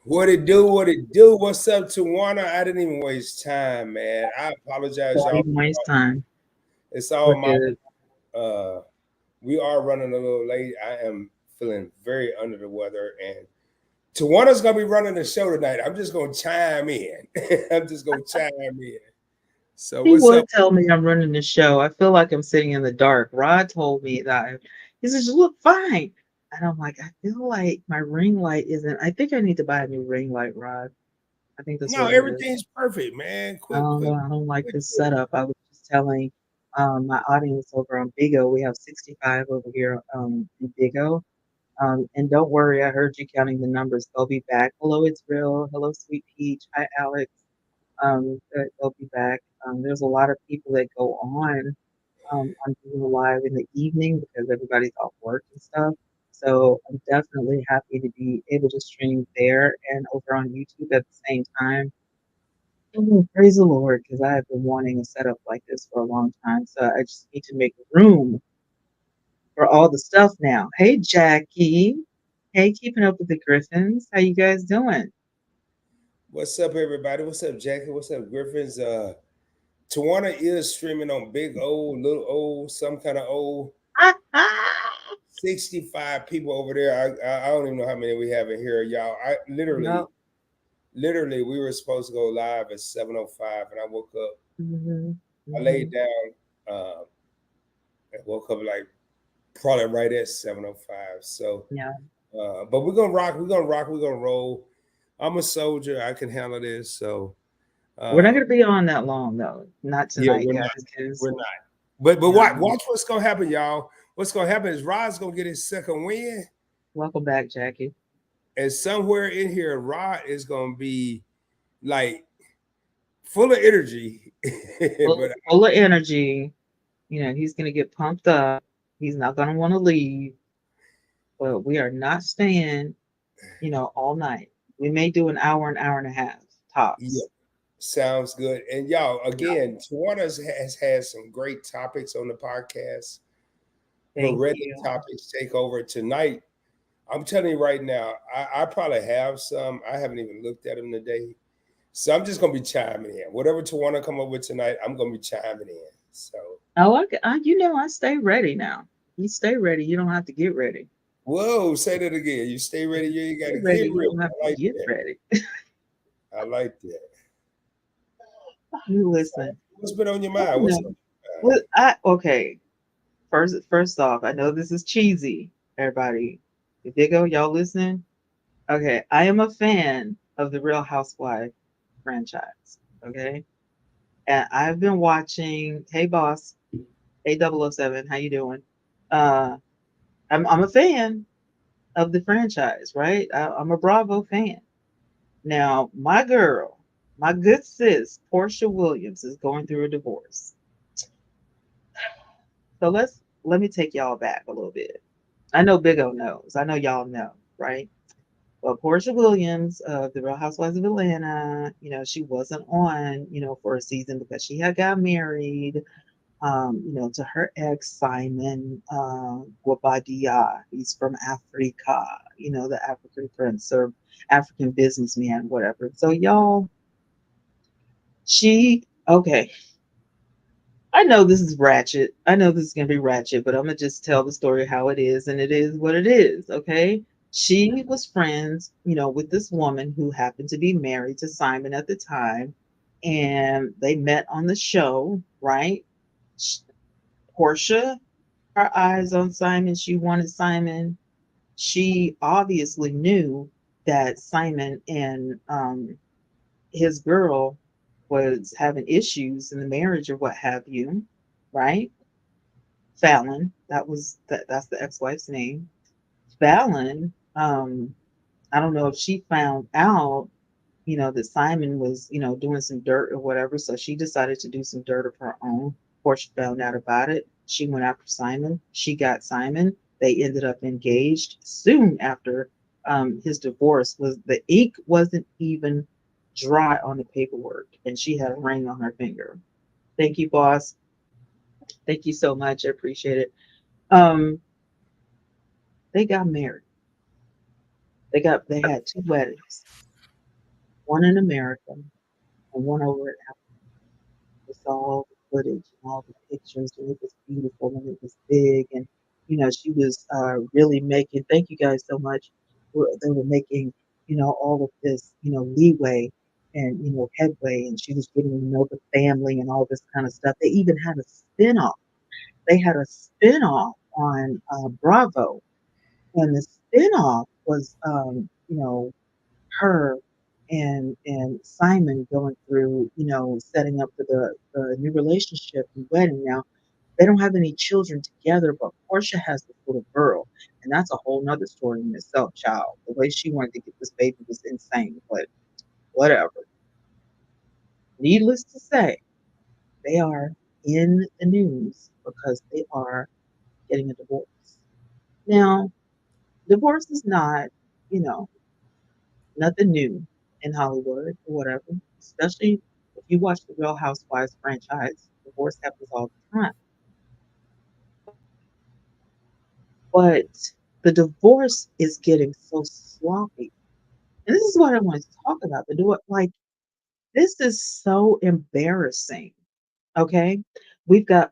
What it do? What it do? What's up, Tawana? I didn't even waste time, man. I apologize, Don't y'all. even waste time. It's all We're my. good. Uh, we are running a little late. I am feeling very under the weather, and Tawana's gonna be running the show tonight. I'm just gonna chime in. I'm just gonna chime in. So He what's up? would tell me I'm running the show. I feel like I'm sitting in the dark. Rod told me that. He says, "You look fine." And I'm like, I feel like my ring light isn't. I think I need to buy a new ring light, Rod. I think that's No, what it is. everything's perfect, man. Quit. I don't like Quit. this setup. I was just telling my audience over on Bigo, we have 65 over here in Bigo. And don't worry, I heard you counting the numbers. They'll be back. Hello, it's real. Hello, sweet peach. Hi, Alex. They'll be back. There's a lot of people that go on Google Live in the evening because everybody's off work and stuff. So I'm definitely happy to be able to stream there and over on YouTube at the same time. Oh, praise the Lord, because I have been wanting a setup like this for a long time. So I just need to make room for all the stuff now. Hey, Jackie. Hey, keeping up with the Griffins. How you guys doing? What's up, everybody? What's up, Jackie? What's up, Griffins? Tawana is streaming on big old, little old, some kind of old. 65 people over there. I don't even know how many we have in here, y'all. I literally, No. literally, we were supposed to go live at 7:05, and I woke up. Hmm. I laid Hmm. down and woke up like probably right at 7:05. So, Yeah. but we're gonna rock. We're gonna rock. We're gonna roll. I'm a soldier. I can handle this. So, We're not um, going to be on that long, though. Not yeah, tonight, we're not. guys, because, We're not. But yeah. watch what's gonna happen, y'all. What's gonna happen is Rod's gonna get his second win. Welcome back, Jackie. And somewhere in here, Rod is gonna be like full of energy. Full, But full of energy. He's going to get pumped up. He's not going to want to leave, but we are not staying, all night. We may do an hour and a half yeah, tops. sounds good. And y'all, Yeah. again, Tawana has had some great topics on the podcast. Her Thank Reddit you. topics take over tonight. I'm telling you right now, I probably have some. I haven't even looked at them today. So I'm just gonna be chiming in. Whatever Tawana come up with tonight, I'm gonna be chiming in. So Oh, I stay ready now. You stay ready. You don't have to get ready. whoa, say that again. You stay ready, you ain't Stay gotta ready. get You ready. don't have I to like get that. ready. I like that. You So listen. what's been on your I mind? don't What's know. on your mind? What I okay. First off, I know this is cheesy, everybody. If they go, y'all listening? Okay, I am a fan of the Real Housewife franchise. Okay, and I've been watching. Hey, boss. Hey, 007. How you doing? Uh, I'm a fan of the franchise, right? I'm a Bravo fan. Now, my girl, my good sis, Portia Williams, is going through a divorce. So let me take y'all back a little bit. I know Big O knows. I know y'all know, right? Well, Portia Williams of the Real Housewives of Atlanta, she wasn't on, for a season because she had got married, to her ex Simon Guabadia. He's from Africa, the African prince or African businessman, whatever. So y'all, okay. I know this is ratchet. I know this is gonna be ratchet, but I'm gonna just tell the story how it is, and it is what it is. Okay. She was friends, with this woman who happened to be married to Simon at the time, and they met on the show, right? Sh- Portia, her eyes on Simon. She wanted Simon. She obviously knew that Simon and his girl was having issues in the marriage or what have you, right? Fallon, that's the ex-wife's name. Fallon, I don't know if she found out, that Simon was, doing some dirt or whatever, so she decided to do some dirt of her own. Portia found out about it. She went after Simon. She got Simon. They ended up engaged soon after his divorce. Was the ink wasn't even dry on the paperwork, and she had a ring on her finger. Thank you, boss. Thank you so much. I appreciate it. Um, they got married. They had two weddings. one in America and one over at we saw all the footage and all the pictures, and it was beautiful and it was big. And, she was really making, thank you guys so much. They were making, all of this, leeway and, headway. And she was getting to know the family and all this kind of stuff. They even had a spinoff. They had a spinoff on Bravo. And the spinoff was, her and Simon going through, setting up for the new relationship and wedding. Now they don't have any children together, but Portia has this little girl, and that's a whole nother story in itself, child. The way she wanted to get this baby was insane, but whatever. Needless to say, they are in the news because they are getting a divorce. Now, divorce is not, you know, nothing new in Hollywood or whatever, especially if you watch the Real Housewives franchise. Divorce happens all the time. But the divorce is getting so sloppy. And this is what I want to talk about. Like, this is so embarrassing. Okay. We've got,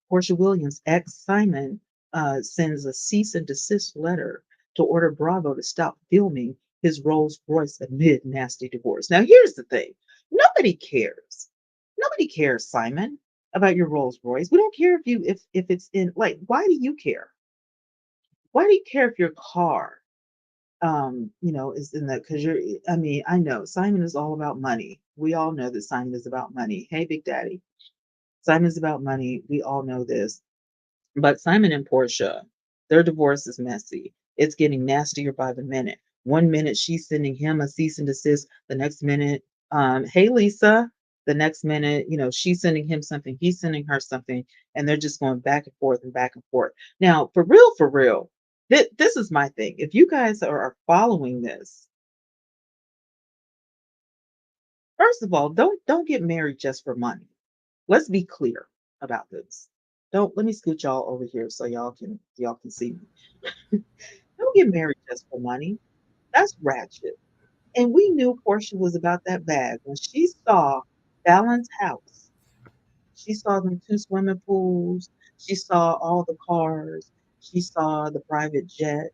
Portia Williams, ex Simon, sends a cease and desist letter to order Bravo to stop filming his Rolls Royce amid nasty divorce. Now, here's the thing nobody cares. Nobody cares, Simon, about your Rolls Royce. We don't care if it's in, like, why do you care? Why do you care if your car is in that? Because I mean, I know Simon is all about money. We all know that Simon is about money. Hey, Big Daddy. Simon's about money. We all know this. But Simon and Portia, their divorce is messy. It's getting nastier by the minute. One minute she's sending him a cease and desist. The next minute, hey Lisa. The next minute, she's sending him something, he's sending her something, and they're just going back and forth and back and forth. Now, for real, this is my thing. If you guys are following this, first of all, don't get married just for money. Let's be clear about this. Don't let me scoot y'all over here so y'all can see me. Don't get married just for money. That's ratchet. And we knew Portia was about that bag when she saw Fallon's house. She saw them two swimming pools. She saw all the cars. She saw the private jet.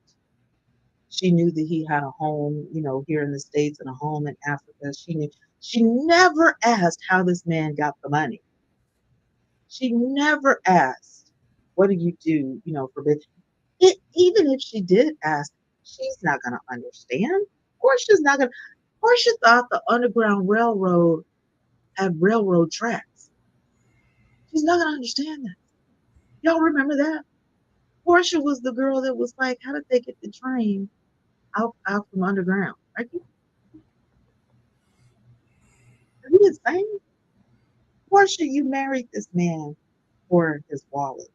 She knew that he had a home, here in the States and a home in Africa. She never asked how this man got the money. She never asked, what do you do, for business? Even if she did ask, she's not going to understand. Portia's not going to. Portia thought the Underground Railroad had railroad tracks. She's not going to understand that. Y'all remember that? Portia was the girl that was like, how did they get the train out from underground? Are you insane? Portia, you married this man for his wallet,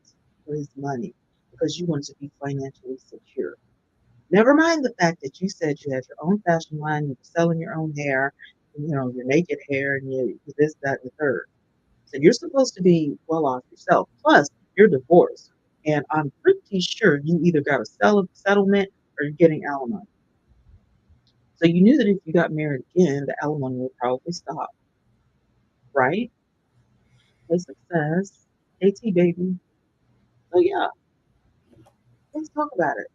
for his money, because you wanted to be financially secure. Never mind the fact that you said you had your own fashion line, you were selling your own hair, your naked hair, and you this, that, and the third. So you're supposed to be well off yourself. Plus, you're divorced. And I'm pretty sure you either got a settlement or you're getting alimony. So you knew that if you got married again, the alimony would probably stop, right? Hey, success. AT baby. So yeah, let's talk about it.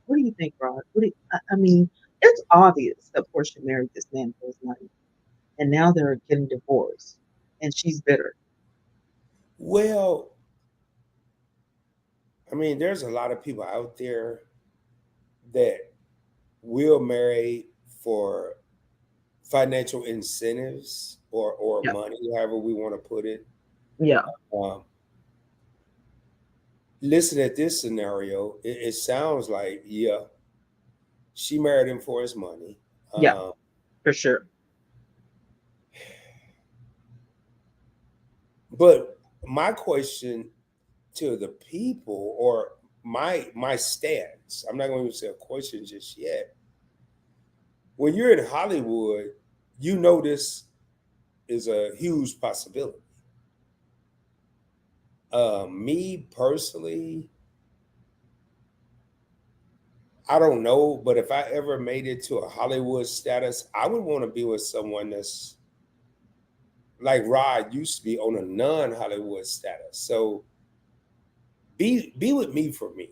What do you think, Rod? I mean, it's obvious that Portia married this man for his money, and now they're getting divorced, and she's bitter. Well, I mean, there's a lot of people out there that will marry for financial incentives or Yeah, money, however we want to put it. yeah, Um, Listen at this scenario, it sounds like, yeah, she married him for his money. yeah, Um, for sure. but my question to the people, or my stance, I'm not going to say a question just yet. When you're in Hollywood, you know this is a huge possibility. Me personally, I don't know, but if I ever made it to a Hollywood status, I would want to be with someone that's like Rod used to be on a non-Hollywood status. So be with me for me.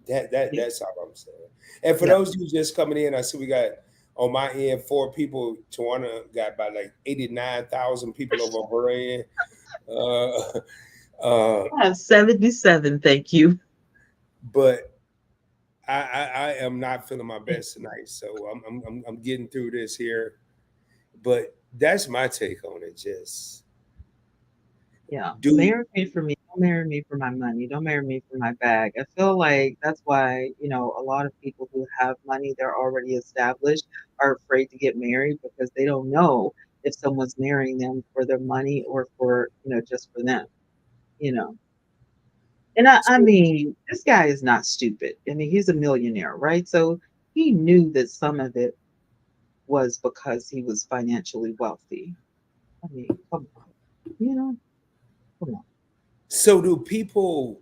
That's all I'm saying. And for Yeah. those of you just coming in, I see we got on my end 4 people. Tawana got about like 89,000 people over on her end. Uh, uh, I have 77, thank you. but I am not feeling my best tonight, so I'm getting through this here. But that's my take on it. Just Yeah. do Marry me for me. Don't marry me for my money. Don't marry me for my bag. I feel like that's why, a lot of people who have money, they're already established, are afraid to get married because they don't know if someone's marrying them for their money or for, just for them, you know. And I so, mean, this guy is not stupid. I mean, he's a millionaire, right? So he knew that some of it was because he was financially wealthy. I mean, come on, you know, come on. so do people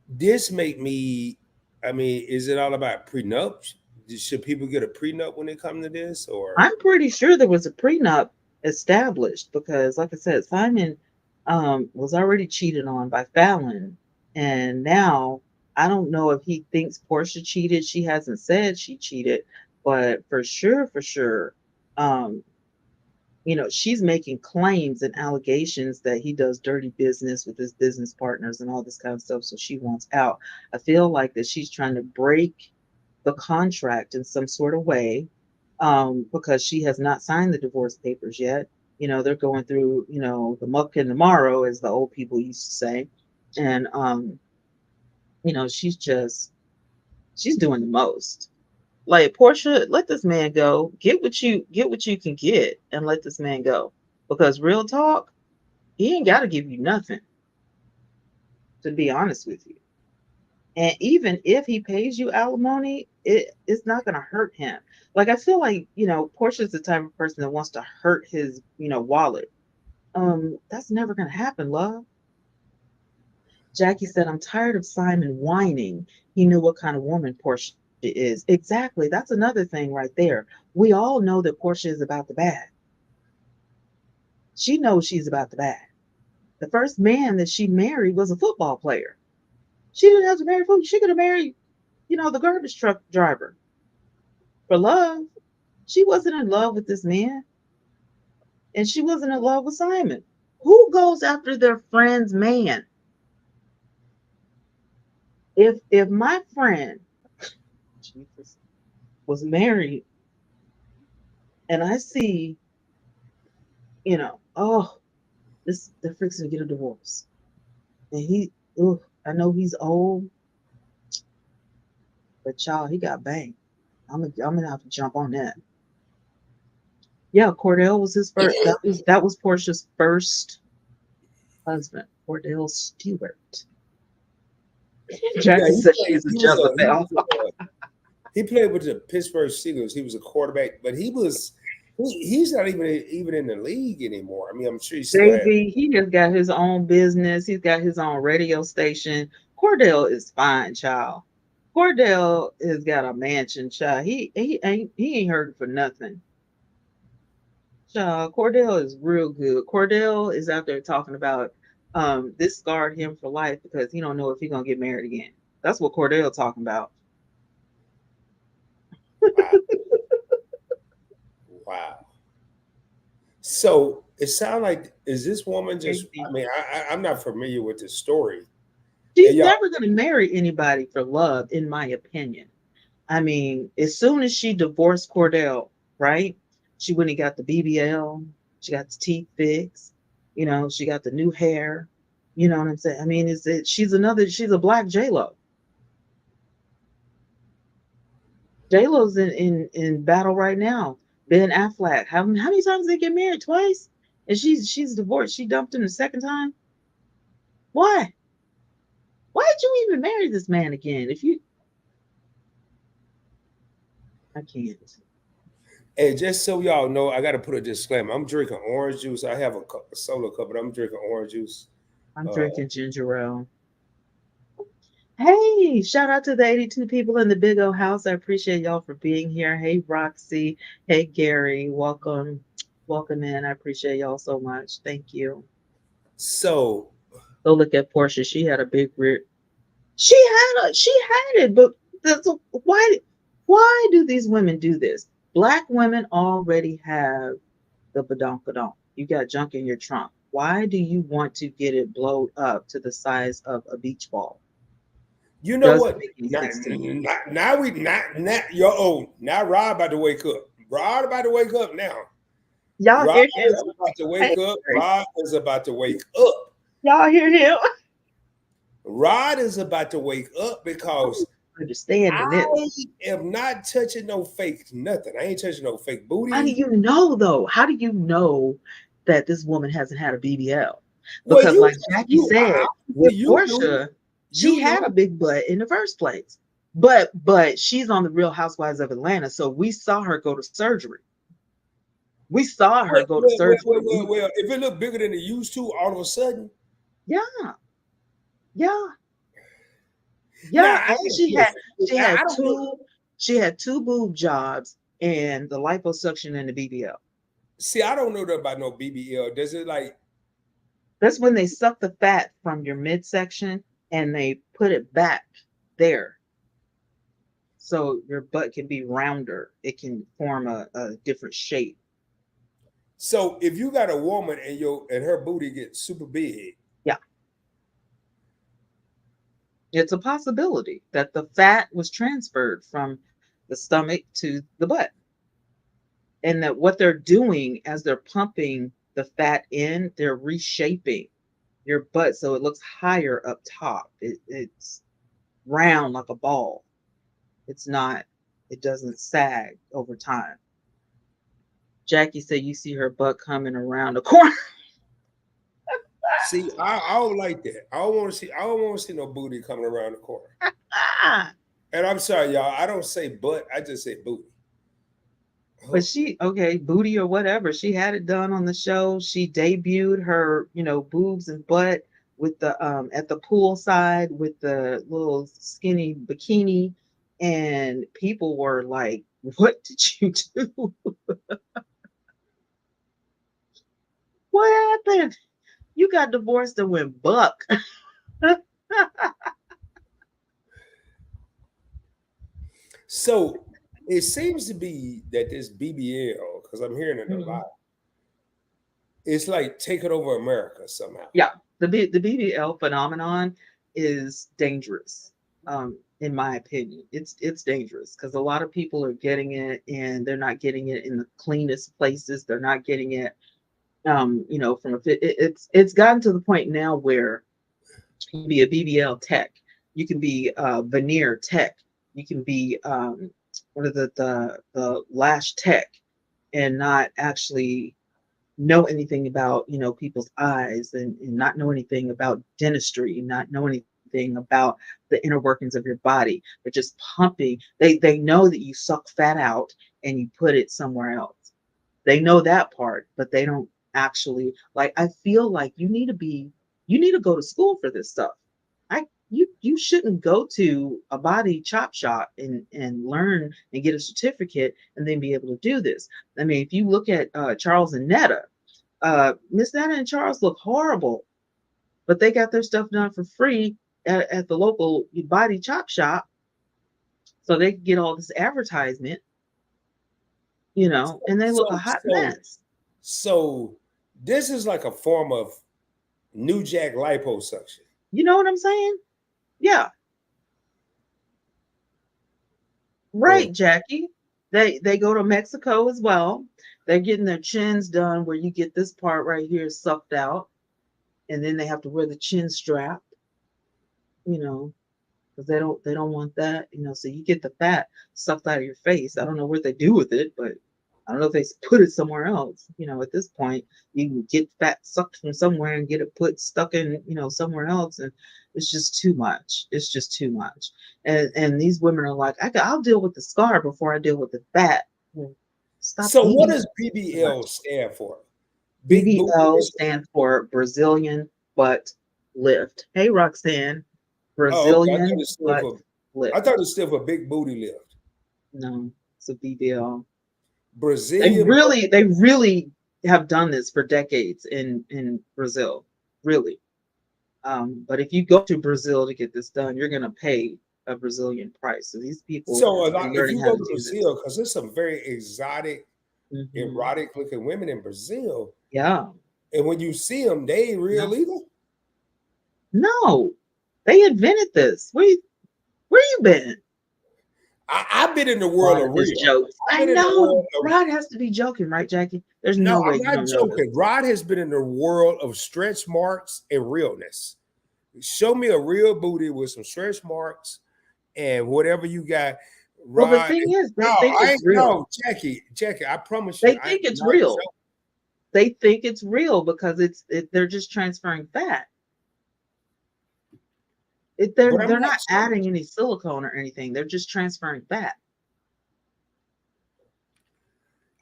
this make me I mean, is it all about prenups? Should people get a prenup when they come to this or I'm pretty sure there was a prenup established because, like I said, Simon was already cheated on by Fallon, and now I don't know if he thinks Portia cheated. She hasn't said she cheated, but for sure, um, she's making claims and allegations that he does dirty business with his business partners and all this kind of stuff. So she wants out. I feel like that she's trying to break the contract in some sort of way because she has not signed the divorce papers yet. They're going through, the muck and the marrow, as the old people used to say. And, she's doing the most. Like Portia, let this man go. Get what you can get, and let this man go. Because real talk, he ain't got to give you nothing. To be honest with you, and even if he pays you alimony, it's not gonna hurt him. Like I feel like Portia's the type of person that wants to hurt his wallet. That's never gonna happen, love. Jackie said, "I'm tired of Simon whining. He knew what kind of woman Portia is." Exactly. That's another thing right there. We all know that Portia is about the bag. She knows she's about the bag. The first man that she married was a football player. She didn't have to marry food. She could have married, the garbage truck driver for love. She wasn't in love with this man, and she wasn't in love with Simon. Who goes after their friend's man? If my friend Jesus was married and I see, oh, they're fixing to get a divorce, and I know he's old, but child, he got banged. I'm gonna have to jump on that. Yeah, Cordell was his first. That was Portia's first husband, Cordell Stewart. yeah, Jackie he said played she's a Jezebel. he played with the Pittsburgh Steelers. He was a quarterback, but he's not even in the league anymore. I mean, I'm sure he still has. Baby, he has got his own business. He's got his own radio station. Cordell is fine, child. Cordell has got a mansion, child. He ain't hurting for nothing. Child, Cordell is real good. Cordell is out there talking about this scarred him for life because he don't know if he's gonna get married again. That's what Cordell talking about. Wow, wow. So it sounds like is this woman just? I Crazy. mean, I'm not familiar with the story. She's And y'all, never gonna marry anybody for love, in my opinion. I mean, as soon as she divorced Cordell, right? She went and got the BBL. She got the teeth fixed. She got the new hair. You know what I'm saying? I mean, she's a black J Lo. J Lo's in battle right now. Ben Affleck. How many times did they get married? Twice? And she's divorced. She dumped him the second time. Why? Why did you even marry this man again? If you, I can't. and just so y'all know, I got to put a disclaimer. I'm drinking orange juice. I have a solo cup, but I'm drinking orange juice. I'm Uh, drinking ginger ale. Hey, Hey, shout out to the 82 people in the Big O house. I appreciate y'all for being here. Hey, Roxy. Hey, Gary. Welcome. Welcome in. I appreciate y'all so much. Thank you. So Go look at Portia. She had a big rear. She had it, but that's, why do these women do this? Black women already have the badonkadonk. You got junk in your trunk. Why do you want to get it blowed up to the size of a beach ball? you know Doesn't what? make any Now, sense to me. now we now you're old. Now Rod about to wake up. Rod about to wake up now. Y'all Rod hear him? is about to Hey, wake up. Rod is about to wake up. y'all hear him? Rod is about to wake up I'm because understanding this. I am not touching no fake nothing. I ain't touching no fake How do booty. you know though? How do you know that this woman hasn't had a BBL? Well, Because like Jackie said, with you do. Portia, she You had do. a big butt in the first place. But she's on the Real Housewives of Atlanta, so we saw her go to surgery. We saw her go to surgery. Well, if it look bigger than it used to, all of a sudden, Yeah, yeah, now yeah. And listen, she I had don't know. two boob jobs and the liposuction and the BBL. See, I don't know that about no BBL. Does it like That's when they suck the fat from your midsection and they put it back there. So your butt can be rounder. It can form a different shape. so? If you got a woman and her booty gets super big, Yeah. It's a possibility that the fat was transferred from the stomach to the butt. And that what they're doing as they're pumping the fat in, they're reshaping your butt so it looks higher up top. It's round like a ball. It's not, it doesn't sag over time. Jackie said you see her butt coming around the corner. see, I don't like that. I don't want to see. I don't want to see no booty coming around the corner. Ah, And I'm sorry, y'all. I don't say butt. I just say booty. but Oh, she, okay, booty or whatever. She had it done on the show. She debuted her, boobs and butt with the at the poolside with the little skinny bikini, and people were like, "What did you do? What happened? You got divorced and went buck." so it seems to be that this BBL, because I'm hearing it a Mhm. lot, it's like taking over America somehow. Yeah, the BBL phenomenon is dangerous. In my opinion, it's dangerous because a lot of people are getting it and they're not getting it in the cleanest places. They're not getting it, from it's gotten to the point now where you can be a BBL tech, you can be a veneer tech, you can be what are the lash tech, and not actually know anything about people's eyes, and not know anything about dentistry, not know anything about the inner workings of your body. They're just pumping. They know that you suck fat out and you put it somewhere else. They know that part, but they don't actually, like, I feel like you need to go to school for this stuff. You shouldn't go to a body chop shop and learn and get a certificate and then be able to do this. I mean, if you look at Charles and Netta, Miss Nana and Charles look horrible, but they got their stuff done for free at the local body chop shop, so they can get all this advertisement, and they look a So hot so mess. so this is like a form of New Jack liposuction. You know what I'm saying? Yeah, Mm. right, Jackie. They go to Mexico as well. They're getting their chins done where you get this part right here sucked out, and then they have to wear the chin strap, you know, because they don't want that, so you get the fat sucked out of your face. I don't know what they do with it, but I don't know if they put it somewhere else. At this point, you can get fat sucked from somewhere and get it put stuck in, somewhere else, and it's just too much. It's just too much. And these women are like, I'll deal with the scar before I deal with the fat. Well, stop So what eating does too BBL much. stand for? Big booty. BBL stands for Brazilian butt lift. Hey, Roxanne. Oh, okay. Brazilian butt I lift. thought it was still for big booty lift. No, it's a BBL. Brazilian butt. They really have done this for decades in Brazil. Really. But if you go to Brazil to get this done, you're gonna pay a Brazilian price. So these people So a are lot, if learning you how go to to do this. Brazil, because there's some very exotic, Hmm. erotic looking women in Brazil, Yeah. and when you see them, they ain't No. real either. No. They invented this. Where you been? I've been in the world Rod of and his real. jokes. I've I been in the know. world of Rod has to be joking, right, Jackie? There's no, no way I'm you not don't know this. joking. Rod has been in the world of stretch marks and realness. Show me a real booty with some stretch marks and whatever you got, Well, the Rod. thing is, No, they think I it's ain't real. no Jackie. I promise you, They I am think it's not real. joking. They think it's real because they're just transferring fat. But I'm They're not not joking. adding any silicone or anything. They're just transferring fat.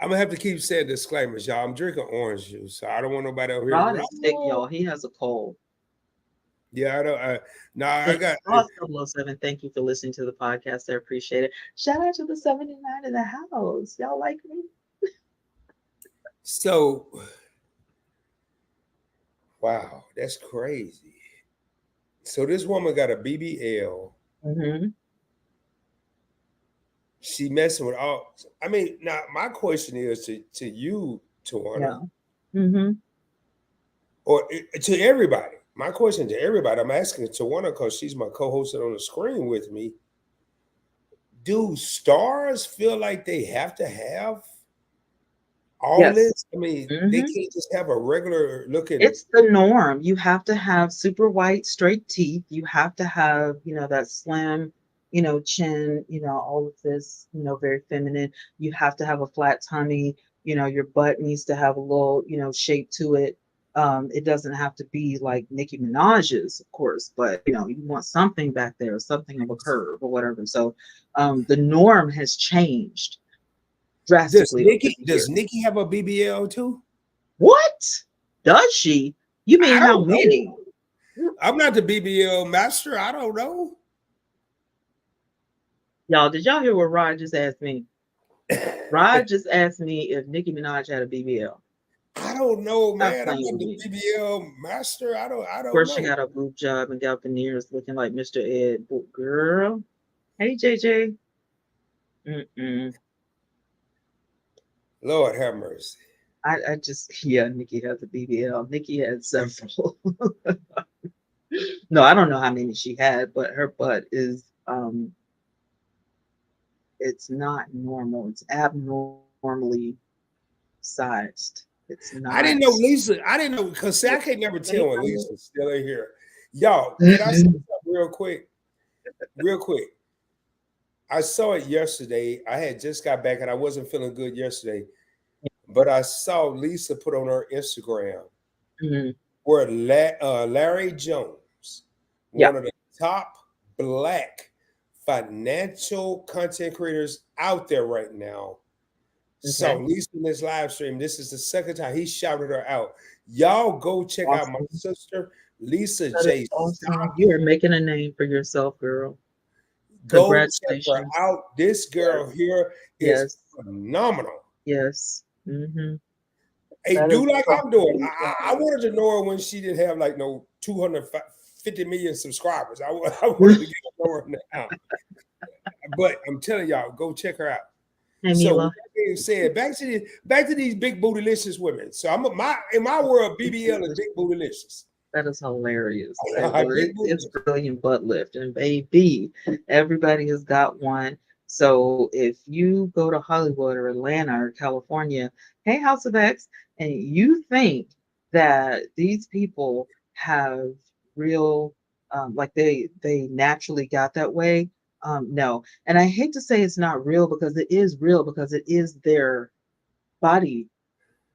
I'm gonna have to keep saying disclaimers, y'all. I'm drinking orange juice, so I don't want nobody over Rod here. is sick, y'all. He has a cold. Yeah, I don't. No, I Yes, got Boss 007, thank you for listening to the podcast. I appreciate it. Shout out to the 79 in the house. Y'all like me? so. Wow, that's crazy. So this woman got a BBL. Mm-hmm. She messing with all. I mean, now my question is to you, Tawana, Yeah. Mm-hmm. or to everybody. My question to everybody. I'm asking Tawana because she's my co-host on the screen with me. Do stars feel like they have to have all Yes. this? I mean, they Mm-hmm. can't just have a regular looking. It's the norm. You have to have super white, straight teeth. You have to have, that slim, chin, all of this, very feminine. You have to have a flat tummy. Your butt needs to have a little, shape to it. It doesn't have to be like Nicki Minaj's, of course, but you want something back there, something of a curve or whatever. So the norm has changed drastically over the Does years. Nikki have a BBL too? What? Does she? You I mean how don't know. many? I'm not the BBL master. I don't know. Y'all, did y'all hear what Rod just asked me? Rod just asked me if Nicki Minaj had a BBL. I don't know, Stop man. I'm playing not with the me. BBL master. I Of don't course, she know. got a boob job and got veneers looking like Mr. Ed. But girl, hey JJ. Mm-mm. Lord have mercy. I just, yeah, Nikki has a BBL. Nikki had several. No, I don't know how many she had, but her butt is, it's not normal. It's abnormally sized. It's not. I didn't know Lisa. I didn't know because see, I can't never tell when Lisa's still in here. Y'all, can I say something real quick? Real quick. I saw it yesterday. I had just got back and I wasn't feeling good yesterday, but I saw Lisa put on her Instagram Mhm. where Larry Jones, Yeah. one of the top black financial content creators out there right now, saw Okay. Lisa in this live stream. This is the second time he shouted her out. Y'all go check out my Awesome. sister, Lisa That is J. awesome. Stop. You are making a name for yourself, girl. Go check her Congratulations. out. This girl Yes. here is Yes. phenomenal. Yes. Hmm. Hey, That do is like a I'm doing. great I job. wanted to know her when she didn't have like no 250 million subscribers. I wanted to get to know her now. But I'm telling y'all, go check her out. Hey, So with Mila. that being said, back to these big bootylicious women. So I'm in my world, BBL is big bootylicious. That is hilarious. Well, Big it's bootylicious. Brazilian butt lift, and baby, everybody has got one. So if you go to Hollywood or Atlanta or California, hey House of X, and you think that these people have real, like they naturally got that way, no. And I hate to say it's not real because it is real because it is their body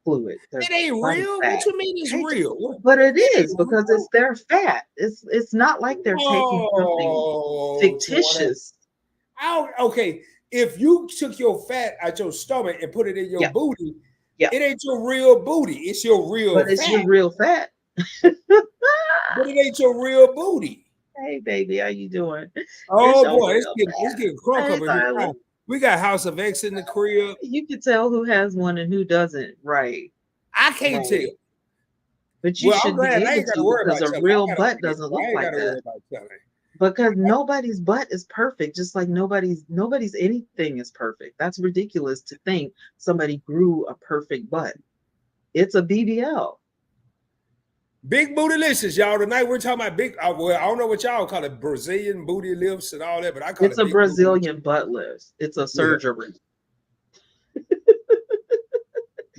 fluid, their It ain't body real. What fat. you mean it's real? But it It is ain't because it's real. their fat. It's not like they're taking something Oh, Tawana. fictitious. Okay. If you took your fat out your stomach and put it in your Yeah, booty, yeah. it ain't your real booty. It's your real But it's fat, your real fat. but it ain't your real booty. Hey, baby, how you doing? It's Oh your boy, real it's fat. getting crunk Hey, up in here. darling. We got House of X in the crib. You can tell who has one and who doesn't. Right, I can't tell. right. But you Well, I'm should glad be I able ain't got to to worry because about a telling. I real got a butt big, doesn't so look I ain't got like to worry that. about telling. Because nobody's butt is perfect, just like nobody's anything is perfect. That's ridiculous to think somebody grew a perfect butt. It's a BBL. Big bootylicious, y'all. Tonight we're talking about big. Well, I don't know what y'all call it, Brazilian booty lifts and all that, but I call It's it a big bootylicious. Brazilian butt lift. It's a Yeah, surgery.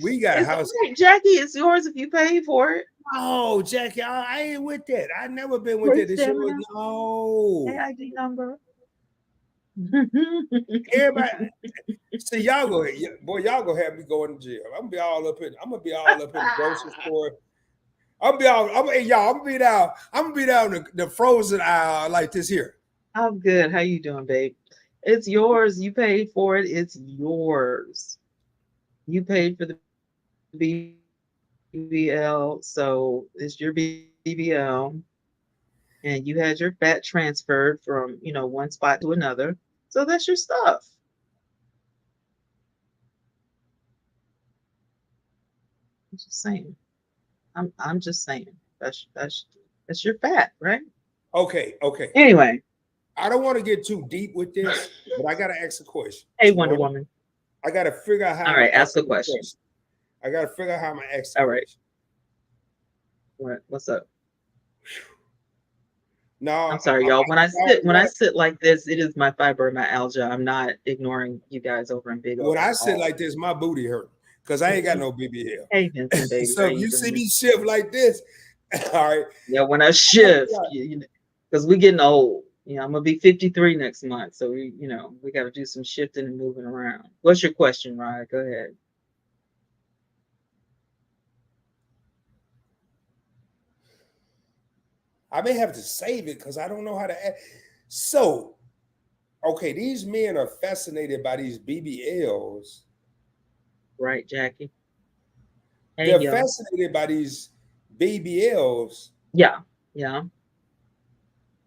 we got It's all House. right, Jackie. It's yours if you pay for it. Oh, Jackie, I ain't with that. I never been with Hey, that. This show is stamina. Hey, no. ID number. Everybody, see y'all go ahead. Boy, y'all gonna have me going to jail. I'm gonna be all up in. I'm gonna be all up in the grocery store. I'm be all. Hey, y'all. I'm gonna be down. I'm gonna be down the frozen aisle like this here. I'm good. How you doing, babe? It's yours. You paid for it. It's yours. You paid for the BBL, so it's your BBL, and you had your fat transferred from, one spot to another. So that's your stuff. I'm just saying. I'm just saying. That's your fat, right? Okay, okay. Anyway, I don't want to get too deep with this, but I gotta ask a question. hey, Wonder Tawana, Woman. I gotta figure out how All I'm right, gonna ask answer a this question. question. I gotta figure out how I'm gonna ask the All right, question. what's up? No, I'm sorry, y'all. When I sit no, like this, it is my fibromyalgia. I'm not ignoring you guys over in Big O when at I sit all. like this, my booty hurt because I ain't got no BBL. Hey, Vincent, baby, So how if you you see doing? me shift like this, all right, Yeah, when I shift, because we getting old. I'm gonna be 53 next month, so we got to do some shifting and moving around. What's your question, Ryan? Go ahead. I may have to save it because I don't know how to. So, okay, these men are fascinated by these BBLs. Right, Jackie? Hey, They're y'all. fascinated by these BBLs. Yeah, yeah,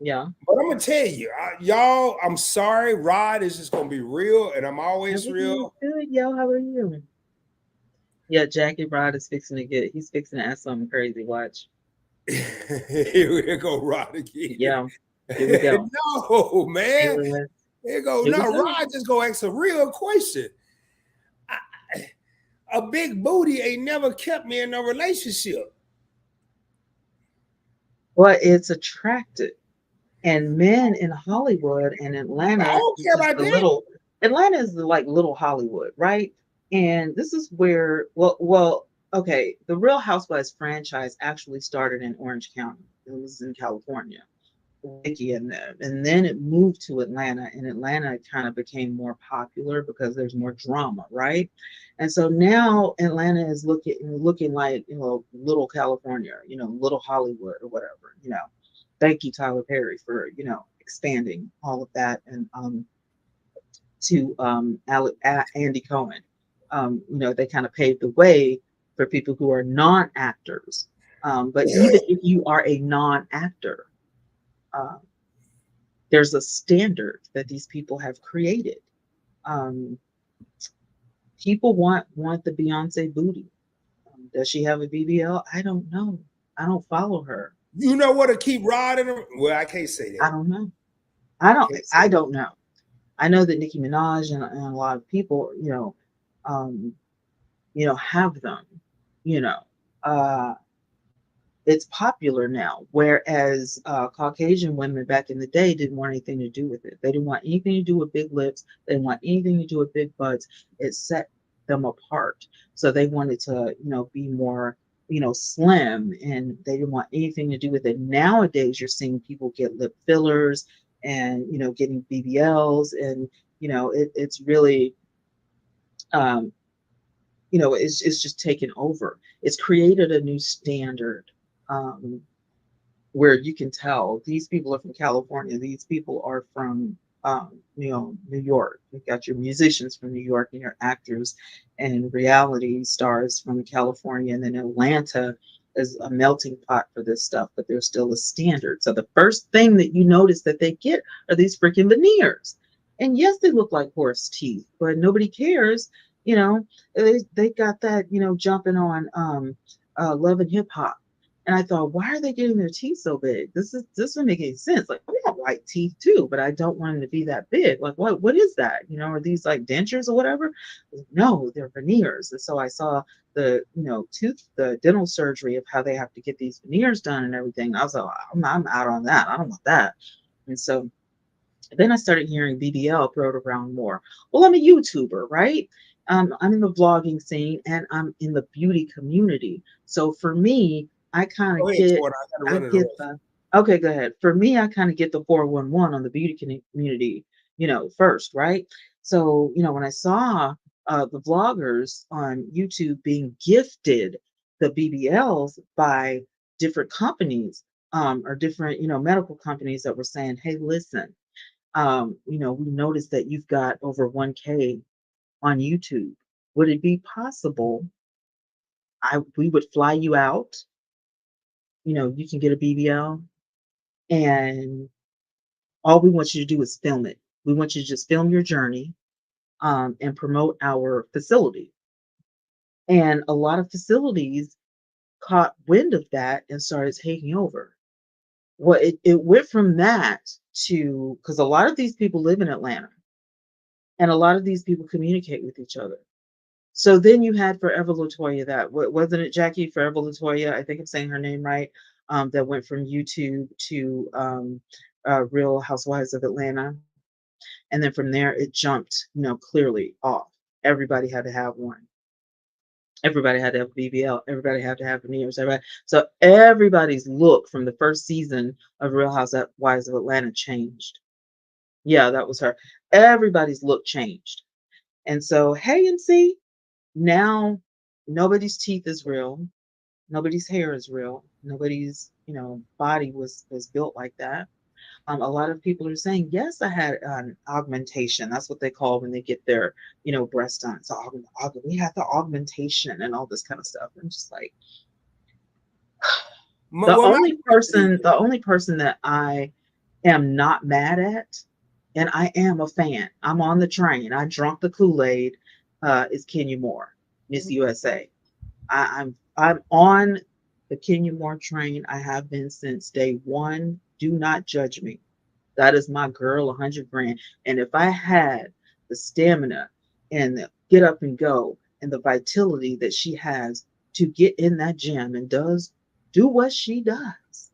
yeah. But I'm gonna tell you, y'all. I'm sorry, Rod is just gonna be real, and I'm always Everything is real. good, yo. How are you? Yeah, Jackie Rod is fixing to he's fixing to ask something crazy. Watch. Here we go, Rod again. Yeah, here we go. No, Hey, man. Lewis. Here go. Here we No, go. Rod just gonna ask a real question. I, a big booty ain't never kept me in no relationship. Well, it's attractive. And men in Hollywood and I Atlanta, don't care which is about the that. little Atlanta is the like little Hollywood, right? And this is where okay, the Real Housewives franchise actually started in Orange County. It was in California. Ricky and them. And then it moved to Atlanta, and Atlanta kind of became more popular because there's more drama, right? And so now Atlanta is looking like, little California, little Hollywood or whatever. Thank you, Tyler Perry, for expanding all of that and to Andy Cohen. They kind of paved the way for people who are non-actors. But even if you are a non-actor, uh, there's a standard that these people have created. Um, People want the Beyonce booty. Does she have a BBL? I don't know. I don't follow her. You know what to keep Rod in them? Well, I can't say I that. don't know. I can't say I that. don't know. I know that Nicki Minaj and a lot of people, um, have them. You know, uh, it's popular now. Whereas Caucasian women back in the day didn't want anything to do with it. They didn't want anything to do with big lips. They didn't want anything to do with big butts. It set them apart. So they wanted to, be more, slim, and they didn't want anything to do with it. Nowadays, you're seeing people get lip fillers and getting BBLs, and it's really um, it's just taken over. It's created a new standard. Um, where you can tell these people are from California, these people are from New York. You've got your musicians from New York and your actors and reality stars from California, and then Atlanta. is a melting pot for this stuff, but there's still a standard. So the first thing that you notice that they get are these freaking veneers. And yes, they look like horse teeth, but nobody cares. You know, they got that, jumping on love and hip hop. And I thought, why are they getting their teeth so big? This doesn't make any sense. Like we have white teeth too, but I don't want them to be that big. Like what is that? Are these like dentures or whatever? No, they're veneers. And so I saw the dental surgery of how they have to get these veneers done and everything. I was like, I'm out on that. I don't want that. And so then I started hearing BBL thrown around more. Well, I'm a YouTuber, right? I'm in the vlogging scene and I'm in the beauty community. So for me, I kind Go of ahead, get, Jordan. I gotta I run it get off. the, okay, go ahead. For me, I kind of get the 411 on the beauty community, first, right? So, when I saw the vloggers on YouTube being gifted the BBLs by different companies, or different, medical companies that were saying, hey, listen, we noticed that you've got over 1K on YouTube. Would it be possible we would fly you out, you can get a BBL and all we want you to do is film it. We want you to just film your journey and promote our facility. And a lot of facilities caught wind of that and started taking over. Well, it went from that to because a lot of these people live in Atlanta and a lot of these people communicate with each other. So then you had Forever Latoya, that wasn't it, Jackie? Forever Latoya, I think I'm saying her name right. That went from YouTube to Real Housewives of Atlanta, and then from there it jumped, clearly off. Everybody had to have one. Everybody had to have BBL. Everybody had to have veneers. Everybody. So everybody's look from the first season of Real Housewives of Atlanta changed. Yeah, that was her. Everybody's look changed. And so, hey, and see, now nobody's teeth is real, nobody's hair is real, nobody's body was built like that. A lot of people are saying, yes, I had an augmentation. That's what they call when they get their breast done. So we had the augmentation and all this kind of stuff. I'm just like, the Well, my only question person the only person that I am not mad at, and I am a fan, I'm on the train, I drunk the Kool-Aid, is Kenya Moore, Miss USA. I'm on the Kenya Moore train. I have been since day one. Do not judge me. That is my girl, 100 grand. And if I had the stamina and the get up and go and the vitality that she has to get in that gym and do what she does,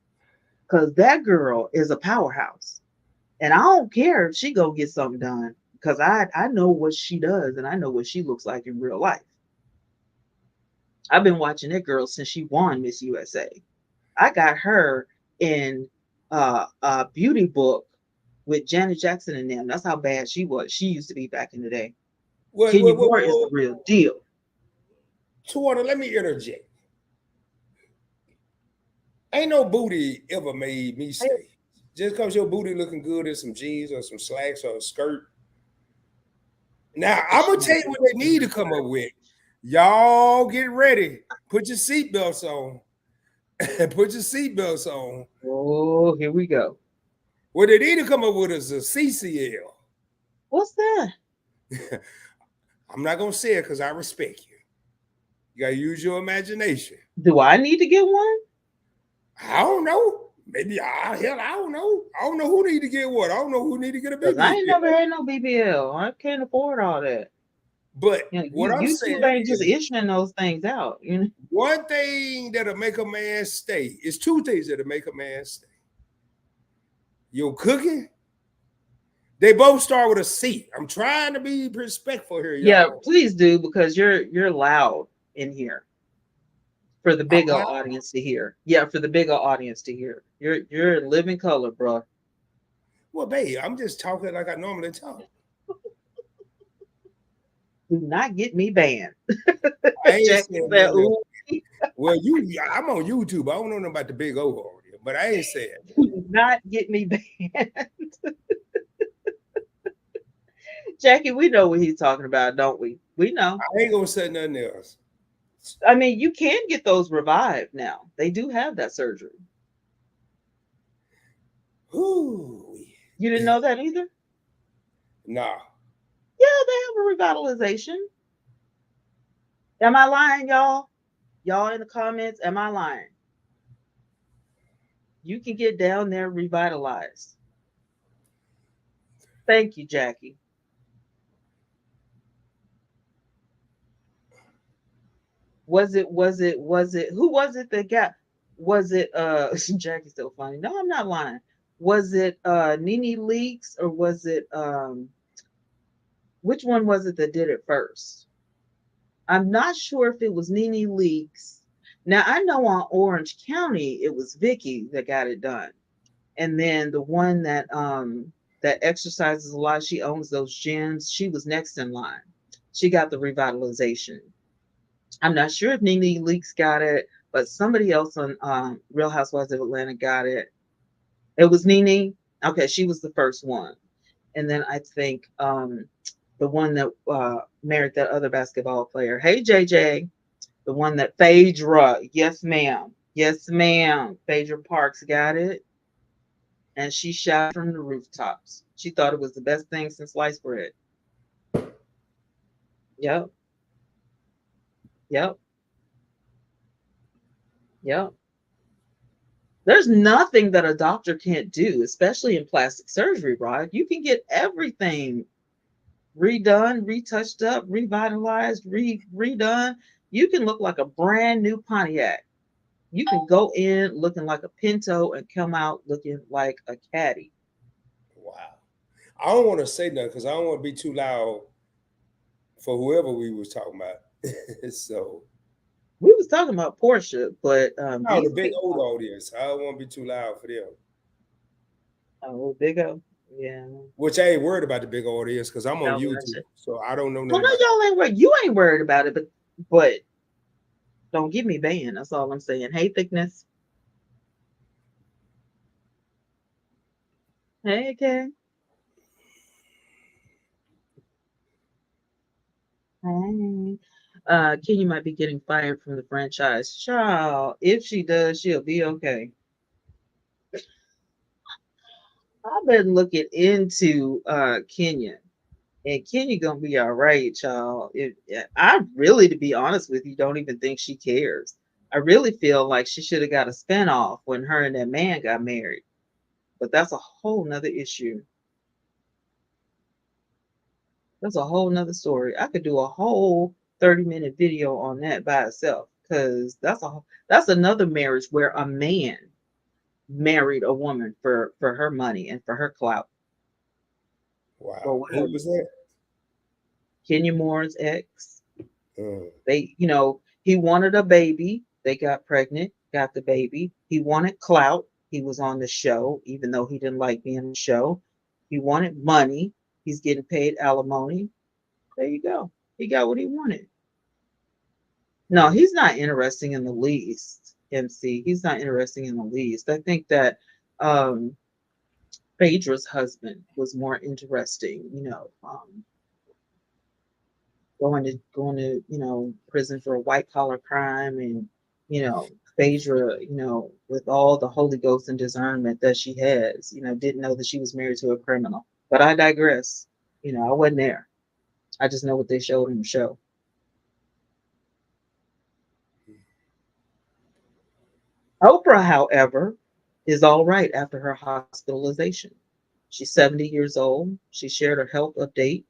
because that girl is a powerhouse. And I don't care if she go get something done because I know what she does and I know what she looks like in real life. I've been watching that girl since she won Miss USA. I got her in a beauty book with Janet Jackson and them. That's how bad she was. She used to be back in the day. Kenya Moore is the real deal. Tawana, let me interject. Ain't no booty ever made me stay. Just because your booty looking good in some jeans or some slacks or a skirt. Now, I'm going to tell you what they need to come up with. Y'all get ready. Put your seatbelts on. Put your seatbelts on. Oh, here we go. What they need to come up with is a CCL. What's that? I'm not going to say it because I respect you. You got to use your imagination. Do I need to get one? I don't know. Maybe hell, I don't know. I don't know who need to get what. I don't know who need to get a Because I BBL. ain't never had no BBL. I can't afford all that. But what I'm YouTube saying ain't just is, issuing those things out. one thing that'll make a man stay is two things that'll make a man stay. Your cooking. They both start with a C. I'm trying to be respectful here, Yeah, y'all. please do because you're loud in here for the I'm bigger loud. audience to hear. Yeah, for the bigger audience to hear. You're in living color, bro. Well, babe, I'm just talking like I normally talk. Do not get me banned. I ain't Jackie saying said, nothing else. "Ooh, Well, I'm on YouTube. I don't know nothing about the big O over there, but I ain't saying that. do not get me banned." Jackie, we know what he's talking about, don't we? We know. I ain't gonna say nothing else. I mean, you can get those revived now. They do have that surgery. Whoo. You didn't know that either? Nah. Yeah, they have a revitalization. Am I lying, y'all? Y'all in the comments, am I lying? You can get down there revitalized. Thank you, Jackie. Was it who was it that got was it Jackie's so funny. No, I'm not lying. Was it Nene Leaks or was it which one was it that did it first? I'm not sure if it was Nene Leaks. Now I know on Orange County it was Vicky that got it done. And then the one that exercises a lot, she owns those gyms. She was next in line. She got the revitalization. I'm not sure if Nene Leaks got it, but somebody else on Real Housewives of Atlanta got it. It was Nene. Okay, she was the first one. And then I think the one that married that other basketball player. Hey, JJ, the one that Phaedra. Yes, ma'am. Yes, ma'am. Phaedra Parks got it. And she shouted from the rooftops. She thought it was the best thing since sliced bread. Yep. Yep. Yep. There's nothing that a doctor can't do, especially in plastic surgery, Rod. You can get everything redone, retouched up, revitalized, redone. You can look like a brand new Pontiac. You can go in looking like a Pinto and come out looking like a Caddy. Wow. I don't want to say nothing because I don't want to be too loud for whoever we was talking about. So We was talking about Portia, but no, the these big old people, audience. I don't want to be too loud for them. oh, big O, yeah, Which I ain't worried about the big audience because I'm on God bless YouTube, you. so I don't know Well, nothing no, about. y'all ain't worried. You ain't worried about it, but don't get me banned. That's all I'm saying. Hey, thickness. Hey, Kay. Hey. Kenya might be getting fired from the franchise. Child, if she does, she'll be okay. I've been looking into Kenya, and Kenya gonna be all right, child. I really, to be honest with you, don't even think she cares. I really feel like she should have got a spinoff when her and that man got married, but that's a whole nother issue. That's a whole nother story. I could do a whole 30-minute video on that by itself because that's another marriage where a man married a woman for her money and for her clout or Wow, who whatever. was that? Kenya Moore's ex, Mm, he wanted a baby. They got pregnant, got the baby. He wanted clout. He was on the show, even though he didn't like being on the show. He wanted money. He's getting paid alimony. There you go. He got what he wanted. No, mm. he's not interesting in the least, MC. He's not interesting in the least. I think that um Phaedra's husband was more interesting, going to prison for a white collar crime and Phaedra, with all the Holy Ghost and discernment that she has, didn't know that she was married to a criminal. But I digress. I wasn't there. I just know what they showed in the show. Oprah, however, is all right after her hospitalization. She's 70 years old. She shared her health update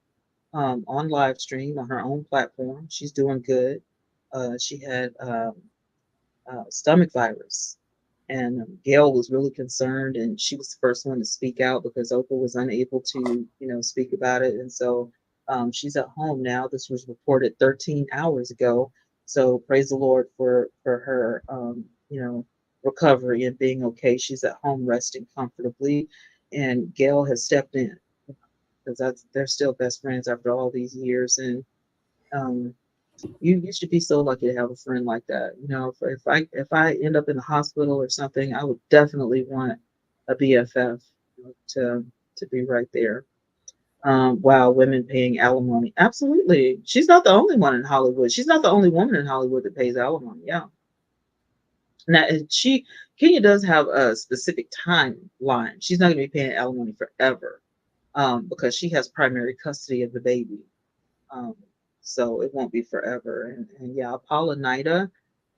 on live stream on her own platform. She's doing good. She had stomach virus, and Gail was really concerned, and she was the first one to speak out because Oprah was unable to, speak about it, and so she's at home now. This was reported 13 hours ago, so praise the Lord for her, recovery and being okay. She's at home resting comfortably, and Gail has stepped in because that's they're still best friends after all these years, and um, you should be so lucky to have a friend like that. If I end up in the hospital or something, I would definitely want a BFF to be right there. While women paying alimony. Absolutely. She's not the only one in Hollywood. She's not the only woman in Hollywood that pays alimony. Yeah. Now, Kenya does have a specific timeline. She's not going to be paying alimony forever, because she has primary custody of the baby. Um, so it won't be forever. And yeah, Paula Nida,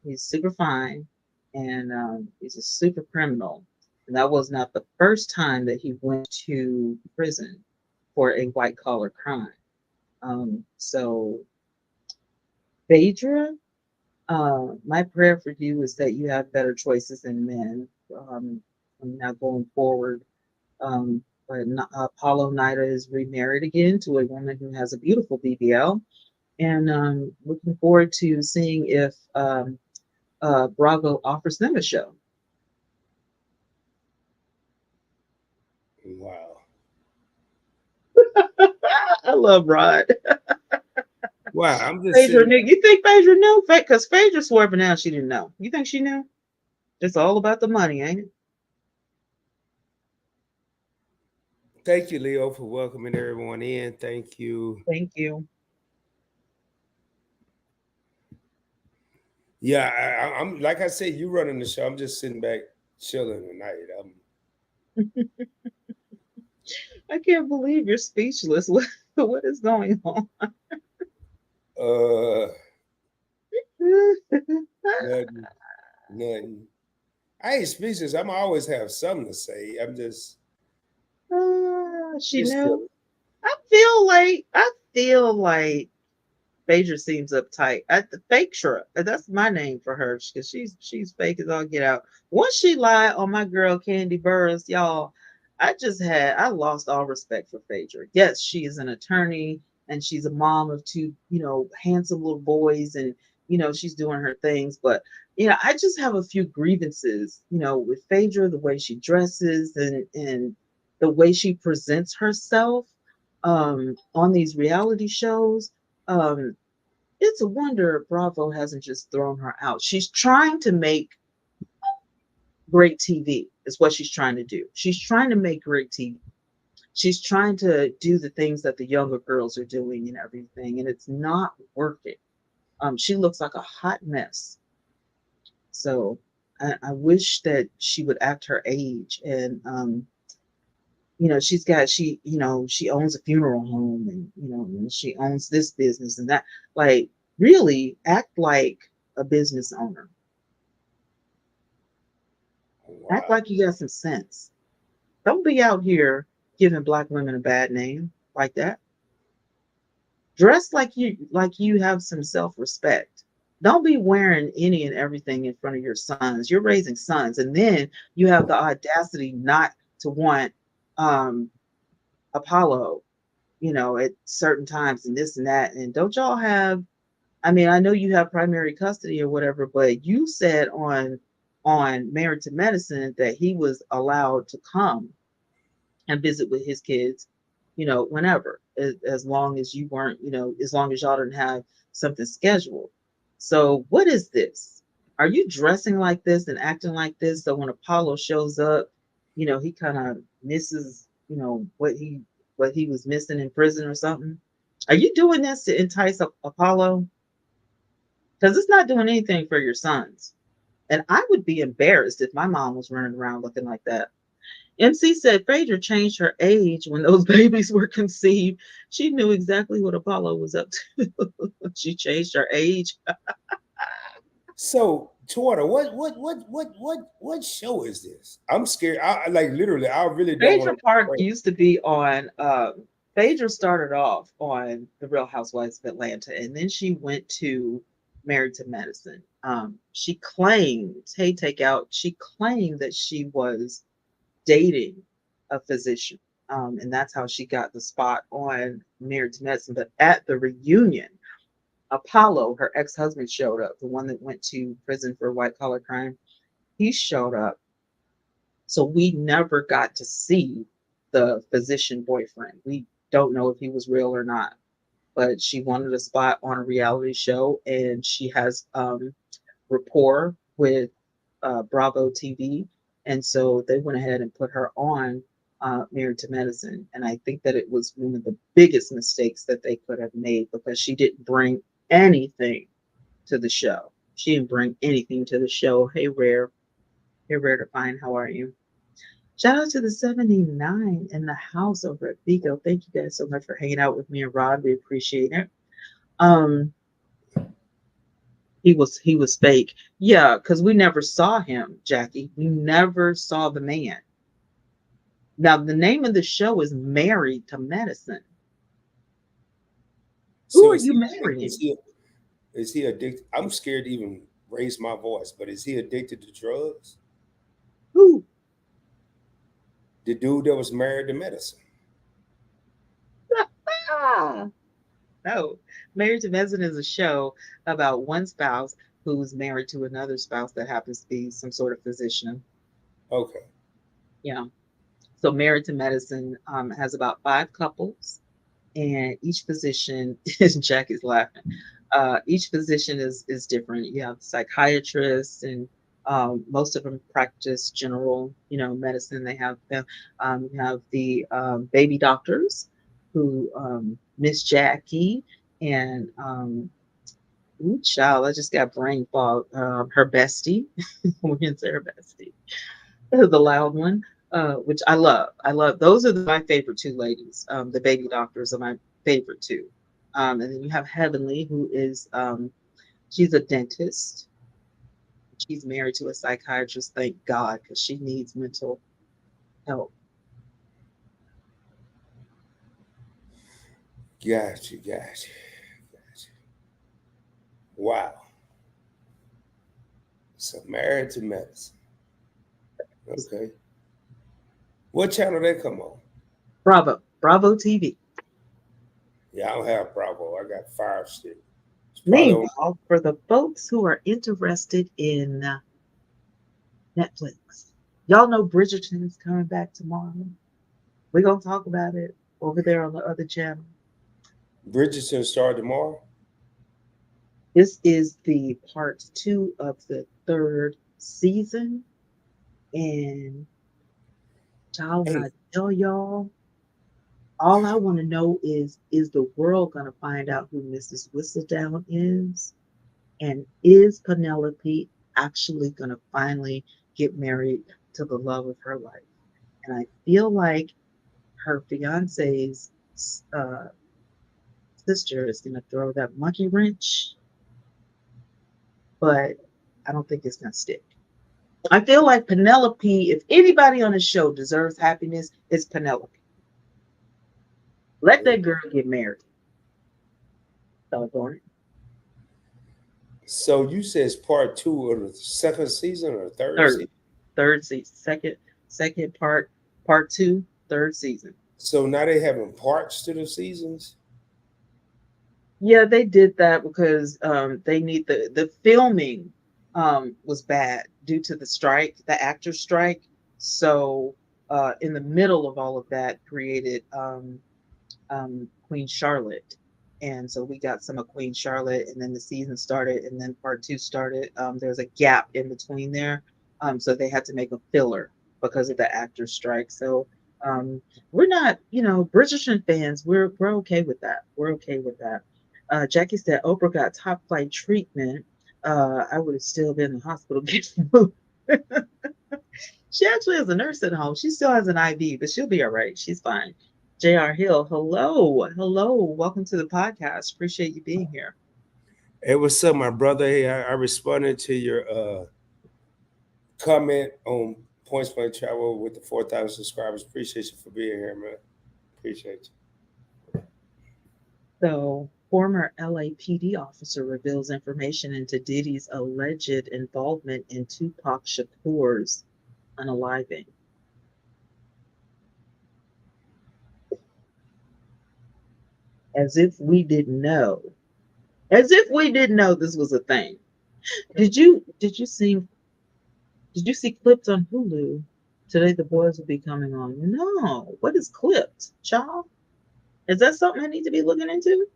he's super fine, and he's a super criminal. And that was not the first time that he went to prison for a white collar crime. So Phaedra, my prayer for you is that you have better choices than men. Um, Now going forward. But Paulo Nida is remarried again to a woman who has a beautiful BBL, and looking forward to seeing if Bravo offers them a show. Wow. I love Rod. Wow. I'm just Phaedra sitting. knew. You think Phaedra knew? Because Phaedra swore up and down she didn't know. You think she knew? It's all about the money, ain't it? Thank you, Leo, for welcoming everyone in. Thank you. Thank you. Yeah, I'm like I said, you running the show. I'm just sitting back chilling tonight. I can't believe you're speechless. What is going on? Uh, nothing, nothing. I ain't speechless. I'm always have something to say. She Just knew. chilling. I feel like Phaedra seems uptight. At the fake sure that's my name for her because she's fake as all get out. Once she lied on my girl Candy Burris, y'all, I lost all respect for Phaedra. Yes, she is an attorney and she's a mom of two, handsome little boys, and she's doing her things, but I just have a few grievances, with Phaedra, the way she dresses and the way she presents herself on these reality shows. Um, it's a wonder Bravo hasn't just thrown her out. She's trying to make great TV, is what she's trying to do. She's trying to make great TV. She's trying to do the things that the younger girls are doing and everything, and it's not working. She looks like a hot mess. So I wish that she would act her age, and she owns a funeral home, and and she owns this business and that. Like, really act like a business owner. Act Wow. like you got some sense. Don't be out here giving black women a bad name like that. Dress like you have some self-respect. Don't be wearing any and everything in front of your sons. You're raising sons, and then you have the audacity not to want um Apollo, at certain times and this and that. And don't y'all have, I mean, I know you have primary custody or whatever, but you said on Married to Medicine that he was allowed to come and visit with his kids, whenever, as long as you weren't, as long as y'all didn't have something scheduled. So what is this? Are you dressing like this and acting like this so when Apollo shows up, he kind of misses, what he was missing in prison or something? Are you doing this to entice Apollo? Because it's not doing anything for your sons. And I would be embarrassed if my mom was running around looking like that. MC said Phaedra changed her age when those babies were conceived. She knew exactly what Apollo was up to. She changed her age. So, Twitter, what show is this? I'm scared. I like literally. I really don't Phaedra want Park to. used to be on. Phaedra started off on The Real Housewives of Atlanta, and then she went to Married to Medicine. She claimed, hey, take out. She claimed that she was dating a physician. And that's how she got the spot on Married to Medicine. But at the reunion, Apollo, her ex husband, showed up, the one that went to prison for white collar crime. He showed up. So we never got to see the physician boyfriend. We don't know if he was real or not. But she wanted a spot on a reality show, and she has rapport with Bravo TV. And so they went ahead and put her on Married to Medicine. And I think that it was one of the biggest mistakes that they could have made because she didn't bring anything to the show. She didn't bring anything to the show. Hey, Rare. Hey, Rare to Find. How are you? Shout out to the 79 in the house over at Vigo. Thank you guys so much for hanging out with me and Rod. We appreciate it. Um, he was fake. Yeah, because we never saw him, Jackie. We never saw the man. Now the name of the show is Married to Medicine. Who So are you marrying? is he addicted? I'm scared to even raise my voice, but is he addicted to drugs? Who? The dude that was married to medicine. Ah, no. Married to Medicine is a show about one spouse who's married to another spouse that happens to be some sort of physician. Okay. Yeah. So Married to Medicine has about five couples, and each position Jack is laughing. Each position is different. You have psychiatrists, and most of them practice general, medicine. They have them. You have the baby doctors, who Miss Jackie and ooh, child. I just got brain fog. Her bestie, we're gonna say her bestie, the loud one, which I love. I love those are my favorite two ladies. The baby doctors are my favorite two. And then you have Heavenly, who is she's a dentist. She's married to a psychiatrist, thank God, because she needs mental help. Gotcha, gotcha, gotcha. Wow. So married to medicine. Okay. What channel they come on? Bravo, Bravo TV. Yeah, I don't have Bravo. I got Fire Stick. It's probably on. Meanwhile, for the folks who are interested in Netflix, y'all know Bridgerton is coming back tomorrow. We're gonna talk about it over there on the other channel. Bridgerton start tomorrow. This is the part two of the third season. And child, when Hey, I tell y'all, all I want to know is the world going to find out who Mrs. Whistledown is? And is Penelope actually going to finally get married to the love of her life? And I feel like her fiance's uh, sister is going to throw that monkey wrench, but I don't think it's going to stick. I feel like Penelope, if anybody on the show deserves happiness, it's Penelope. Let that girl get married. Doggone it. so you said it's part two of the second season or third Third, season? third season, second part two, third season. So now they having parts to the seasons. Yeah, they did that because they need the filming was bad due to the strike, the actor strike. So in the middle of all of that, created Queen Charlotte. And so we got some of Queen Charlotte, and then the season started, and then part two started. There's a gap in between there. So they had to make a filler because of the actor strike. So we're not, Bridgerton fans, we're okay with that. We're okay with that. Jackie said Oprah got top flight treatment. I would have still been in the hospital getting moved. She actually has a nurse at home. She still has an IV, but she'll be all right. She's fine. J.R. Hill, hello. Hello. Welcome to the podcast. Appreciate you being here. Hey, what's up, my brother? Hey, I responded to your comment on Points Play Travel with the 4,000 subscribers. Appreciate you for being here, man. Appreciate So, former LAPD officer reveals information into Diddy's alleged involvement in Tupac Shakur's unaliving. As if we didn't know. As if we didn't know this was a thing. Did you see clips on Hulu? Today the boys will be coming on. No. What is clipped, child? Is that something I need to be looking into?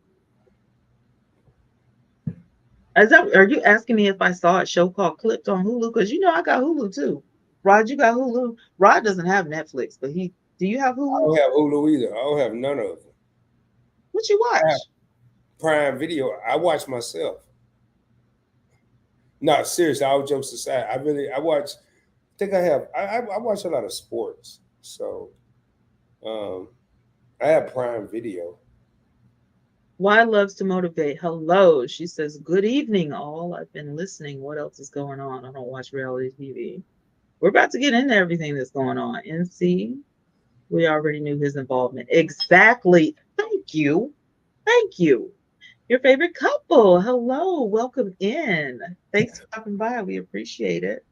Are you asking me if I saw a show called Clipped on Hulu? Because I got Hulu too. Rod, you got Hulu. Rod doesn't have Netflix, but Do you have I Hulu? don't have Hulu either. I don't have none of them. What you I have watch? Prime Video. I watch myself. No, seriously, all jokes aside, I watch. I think I have. I watch a lot of sports, so um, I have Prime Video. Why loves to motivate. Hello. She says, good evening, all. I've been listening. What else is going on? I don't watch reality TV. We're about to get into everything that's going on. NC, we already knew his involvement. Exactly. Thank you. Thank you. Your favorite couple. Hello. Welcome in. Thanks for stopping by. We appreciate it.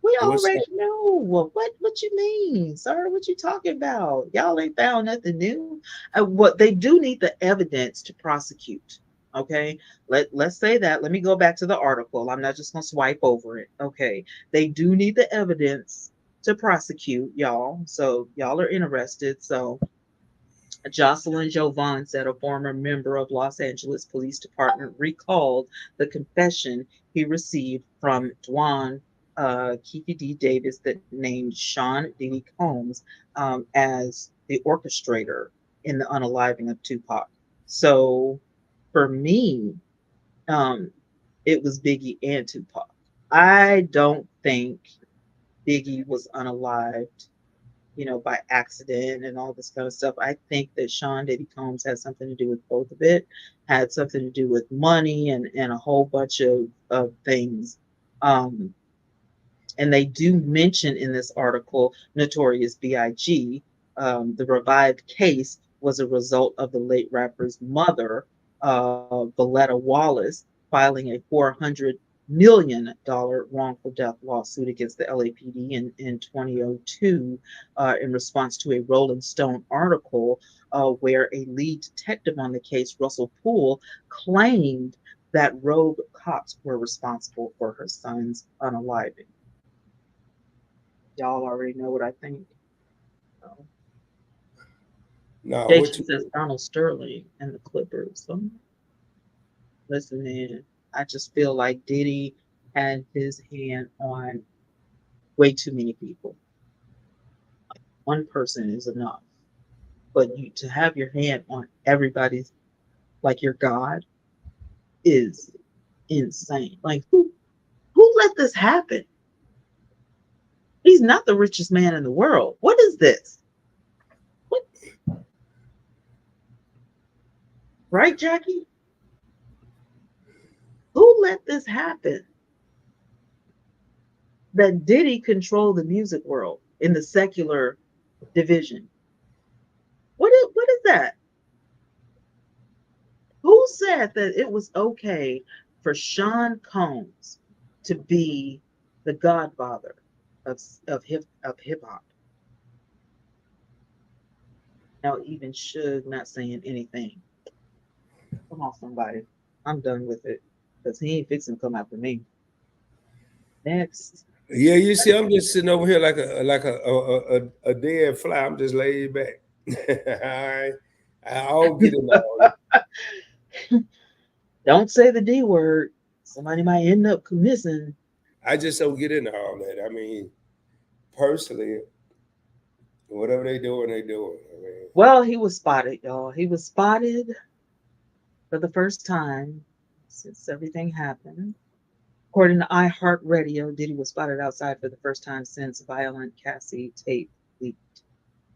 We What's already up? know. What you mean, sir? What you talking about? Y'all ain't found nothing new. What they do need the evidence to prosecute. Okay, let's say that. Let me go back to the article. I'm not just gonna swipe over it. Okay, they do need the evidence to prosecute y'all. So y'all are interested. So Jocelyn Jovan said a former member of Los Angeles Police Department recalled the confession he received from Dwan Kiki D. Davis that named Sean Diddy Combs as the orchestrator in the unaliving of Tupac. So for me, um, it was Biggie and Tupac. I don't think Biggie was unalived, by accident and all this kind of stuff. I think that Sean Diddy Combs had something to do with both of it, had something to do with money and a whole bunch of things. Um, and they do mention in this article Notorious B.I.G. The revived case was a result of the late rapper's mother, Valletta Wallace, filing a $400 million wrongful death lawsuit against the LAPD in 2002 in response to a Rolling Stone article where a lead detective on the case, Russell Poole, claimed that rogue cops were responsible for her son's unaliving. Y'all already know what I think. So, No, what Jason you says Donald Sterling and the Clippers. So, listen, man, I just feel like Diddy had his hand on way too many people. One person is enough, but you to have your hand on everybody's like your God is insane. Like who let this happen? He's not the richest man in the world. What is this? What, right, Jackie? Who let this happen? That Diddy control the music world in the secular division. What is that? Who said that it was okay for Sean Combs to be the godfather of hip hop? Now even Suge not saying anything. Come on, somebody. I'm done with it. Because he ain't fixing to come after me. Next. Yeah, you see, I'm just sitting over here like a dead fly. I'm just laid back. All right, I don't get in all that. Don't say the D word. Somebody might end up missing. I just don't get into all that. I mean, personally, whatever they doing, they doing. I mean, Well, he was spotted, y'all. He was spotted for the first time since everything happened. According to iHeartRadio, Diddy was spotted outside for the first time since Violent Cassie tape leaked.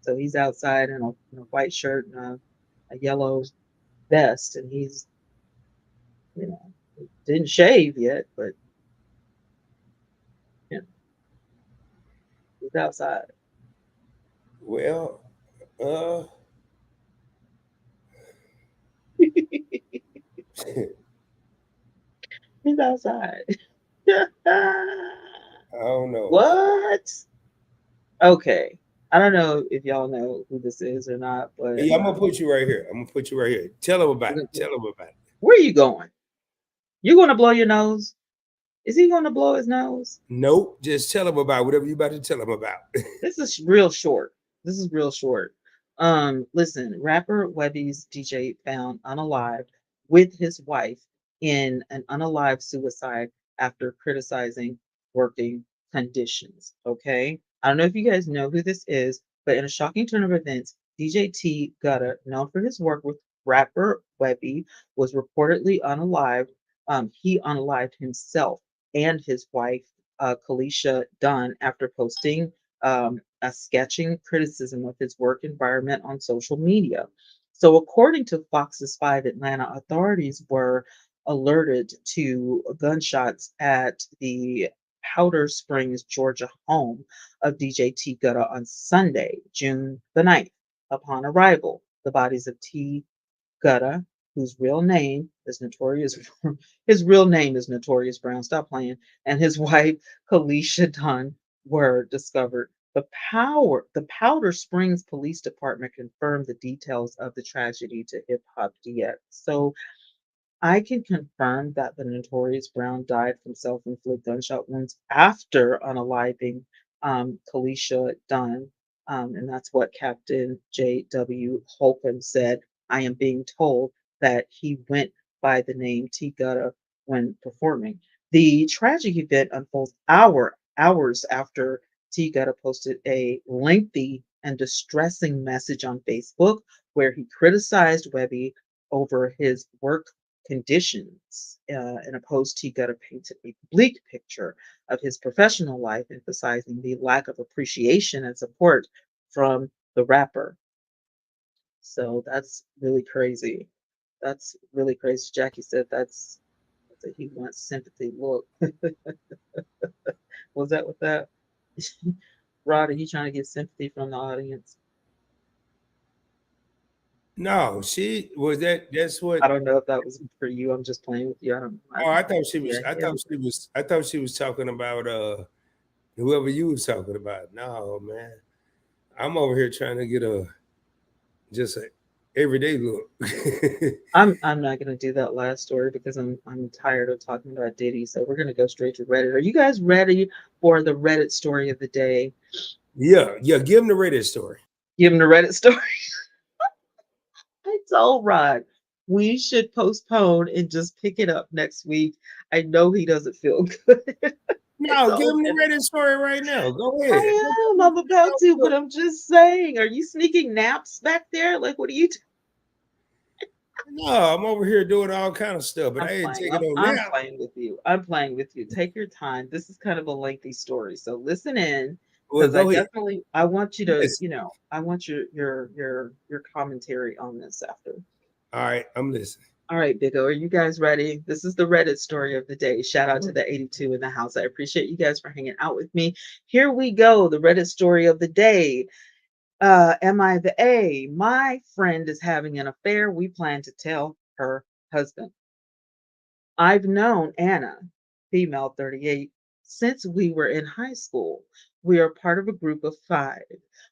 So he's outside in a white shirt and a yellow vest, and he's, didn't shave yet, but you know, he's outside. well, uh, He's outside. I don't know. What? Okay. I don't know if y'all know who this is or not, but Yeah, I'm gonna put you right here. I'm gonna put you right here. Tell them about it. Tell them about it. where are you going? You going to blow your nose? Is he going to blow his nose? Nope, just tell them about whatever you about to tell them about. This is real short. This is real short. Listen, rapper Webby's DJ found unalived with his wife in an unalived suicide after criticizing working conditions. Okay. I don't know if you guys know who this is. But in a shocking turn of events, DJ T Gutta, known for his work with rapper Webby, was reportedly unalived. He unalived himself and his wife, Kalisha Dunn, after posting a sketching criticism of his work environment on social media. So, according to Fox's 5, Atlanta authorities were alerted to gunshots at the Powder Springs, Georgia home of DJ T Gutta on Sunday, June the 9th. Upon arrival, the bodies of T Gutta, whose real name is Notorious, his real name is Notorious Brown, stop playing, and his wife, Kalisha Dunn, were discovered. The Powder Springs Police Department confirmed the details of the tragedy to Hip Hop DX. So I can confirm that the Notorious Brown died from self-inflicted gunshot wounds after unaliving Kalisha Dunn, and that's what Captain J.W. Holcomb said. I am being told that he went by the name T. Gutta when performing. The tragic event unfolds hours after T. Gutta posted a lengthy and distressing message on Facebook where he criticized Webby over his work conditions. In a post, he got a painted a bleak picture of his professional life, emphasizing the lack of appreciation and support from the rapper. So that's really crazy. That's really crazy. Jackie said that he wants sympathy. Look, was that with that? Rod, are you trying to get sympathy from the audience? No, she was that. That's what. I don't know if that was for you. I'm just playing with you. I don't know. Oh, I thought she Yeah, was. I thought she was. I thought she was talking about whoever you was talking about. No, man, I'm over here trying to get a just a everyday look. I'm not gonna do that last story because I'm tired of talking about Diddy. So we're gonna go straight to Reddit. Are you guys ready for the Reddit story of the day? Yeah, yeah. Give him the Reddit story. Give him the Reddit story. I told Rod we should postpone and just pick it up next week. I know he doesn't feel good. I No, give told him the him Reddit story right now. Go ahead. I am. I'm about to, but I'm just saying. Are you sneaking naps back there? Like, what are you? No, I'm over here doing all kind of stuff, but I'm I ain't playing. taking no I'm nap. playing with you. I'm playing with you. Take your time. This is kind of a lengthy story, so listen in Well, because I go ahead. definitely I want you to, Listen. I want your commentary on this after. All right, I'm listening. All right, Big O, are you guys ready? This is the Reddit story of the day. Shout out to the 82 in the house. I appreciate you guys for hanging out with me. Here we go. The Reddit story of the day. Am I the A? My friend is having an affair. We plan to tell her husband. I've known Anna, female 38, since we were in high school. We are part of a group of 5.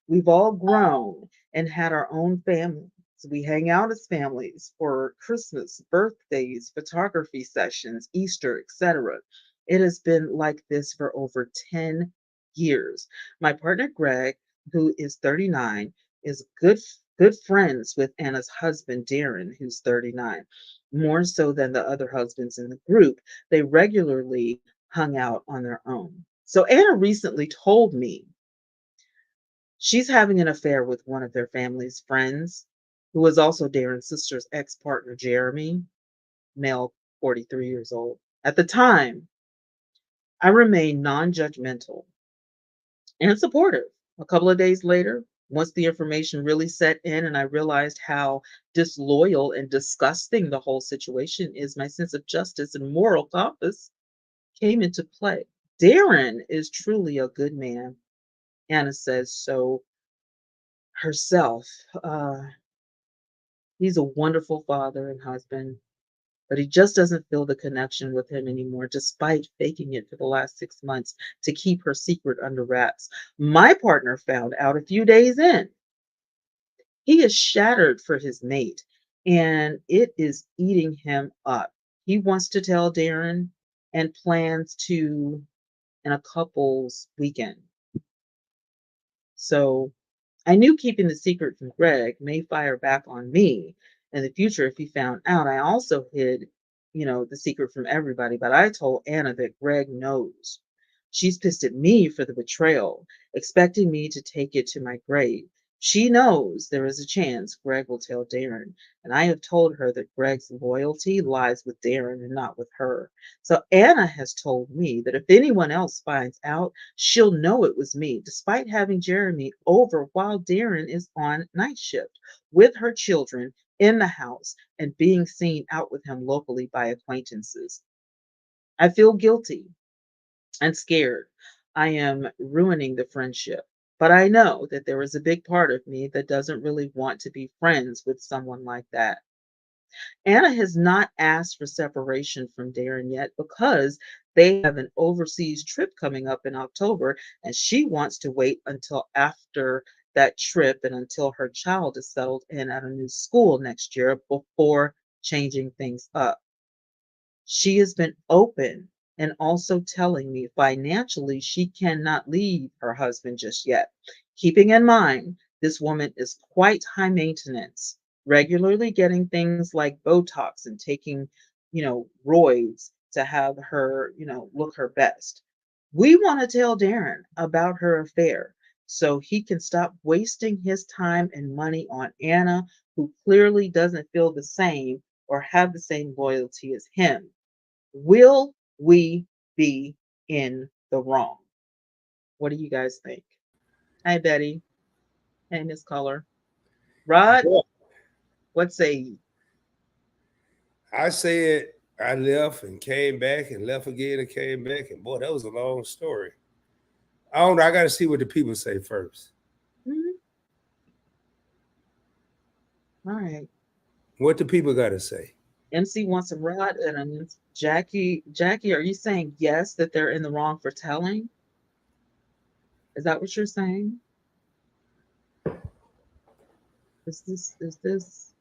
We've all grown and had our own families. We hang out as families for Christmas, birthdays, photography sessions, Easter, etc. It has been like this for over 10 years. My partner Greg, who is 39, is good friends with Anna's husband Darren, who's 39, more so than the other husbands in the group. They regularly hung out on their own. So Anna recently told me she's having an affair with one of their family's friends, who is also Darren's sister's ex partner, Jeremy, male, 43 years old. At the time, I remained non judgmental and supportive. A couple of days later, once the information really set in and I realized how disloyal and disgusting the whole situation is, my sense of justice and moral compass came into play. Darren is truly a good man, Anna says so herself. He's a wonderful father and husband, but he just doesn't feel the connection with him anymore, despite faking it for the last 6 months to keep her secret under wraps. My partner found out a few days in. He is shattered for his mate, and it is eating him up. He wants to tell Darren and plans to in a couple's weekend. So I knew keeping the secret from Greg may fire back on me in the future if he found out. I also hid, the secret from everybody, but I told Anna that Greg knows. She's pissed at me for the betrayal, expecting me to take it to my grave. She knows there is a chance Greg will tell Darren, and I have told her that Greg's loyalty lies with Darren and not with her. So Anna has told me that if anyone else finds out, she'll know it was me, despite having Jeremy over while Darren is on night shift with her children in the house and being seen out with him locally by acquaintances. I feel guilty and scared. I am ruining the friendship. But I know that there is a big part of me that doesn't really want to be friends with someone like that. Anna has not asked for separation from Darren yet because they have an overseas trip coming up in October, and she wants to wait until after that trip and until her child is settled in at a new school next year before changing things up. She has been open and also telling me financially she cannot leave her husband just yet. Keeping in mind, this woman is quite high maintenance, regularly getting things like Botox and taking, roids to have her, look her best. We want to tell Darren about her affair so he can stop wasting his time and money on Anna, who clearly doesn't feel the same or have the same loyalty as him. Will we be in the wrong? What do you guys think? Hi, Betty. Hey, Miss Caller. Rod, Boy, what say you? I said I left and came back and left again and came back, and boy, that was a long story. I don't know. I got to see what the people say first. Mhm. All right. What the people got to say? MC wants a Rod and a Jackie. Jackie, are you saying yes that they're in the wrong for telling? Is that what you're saying? Is this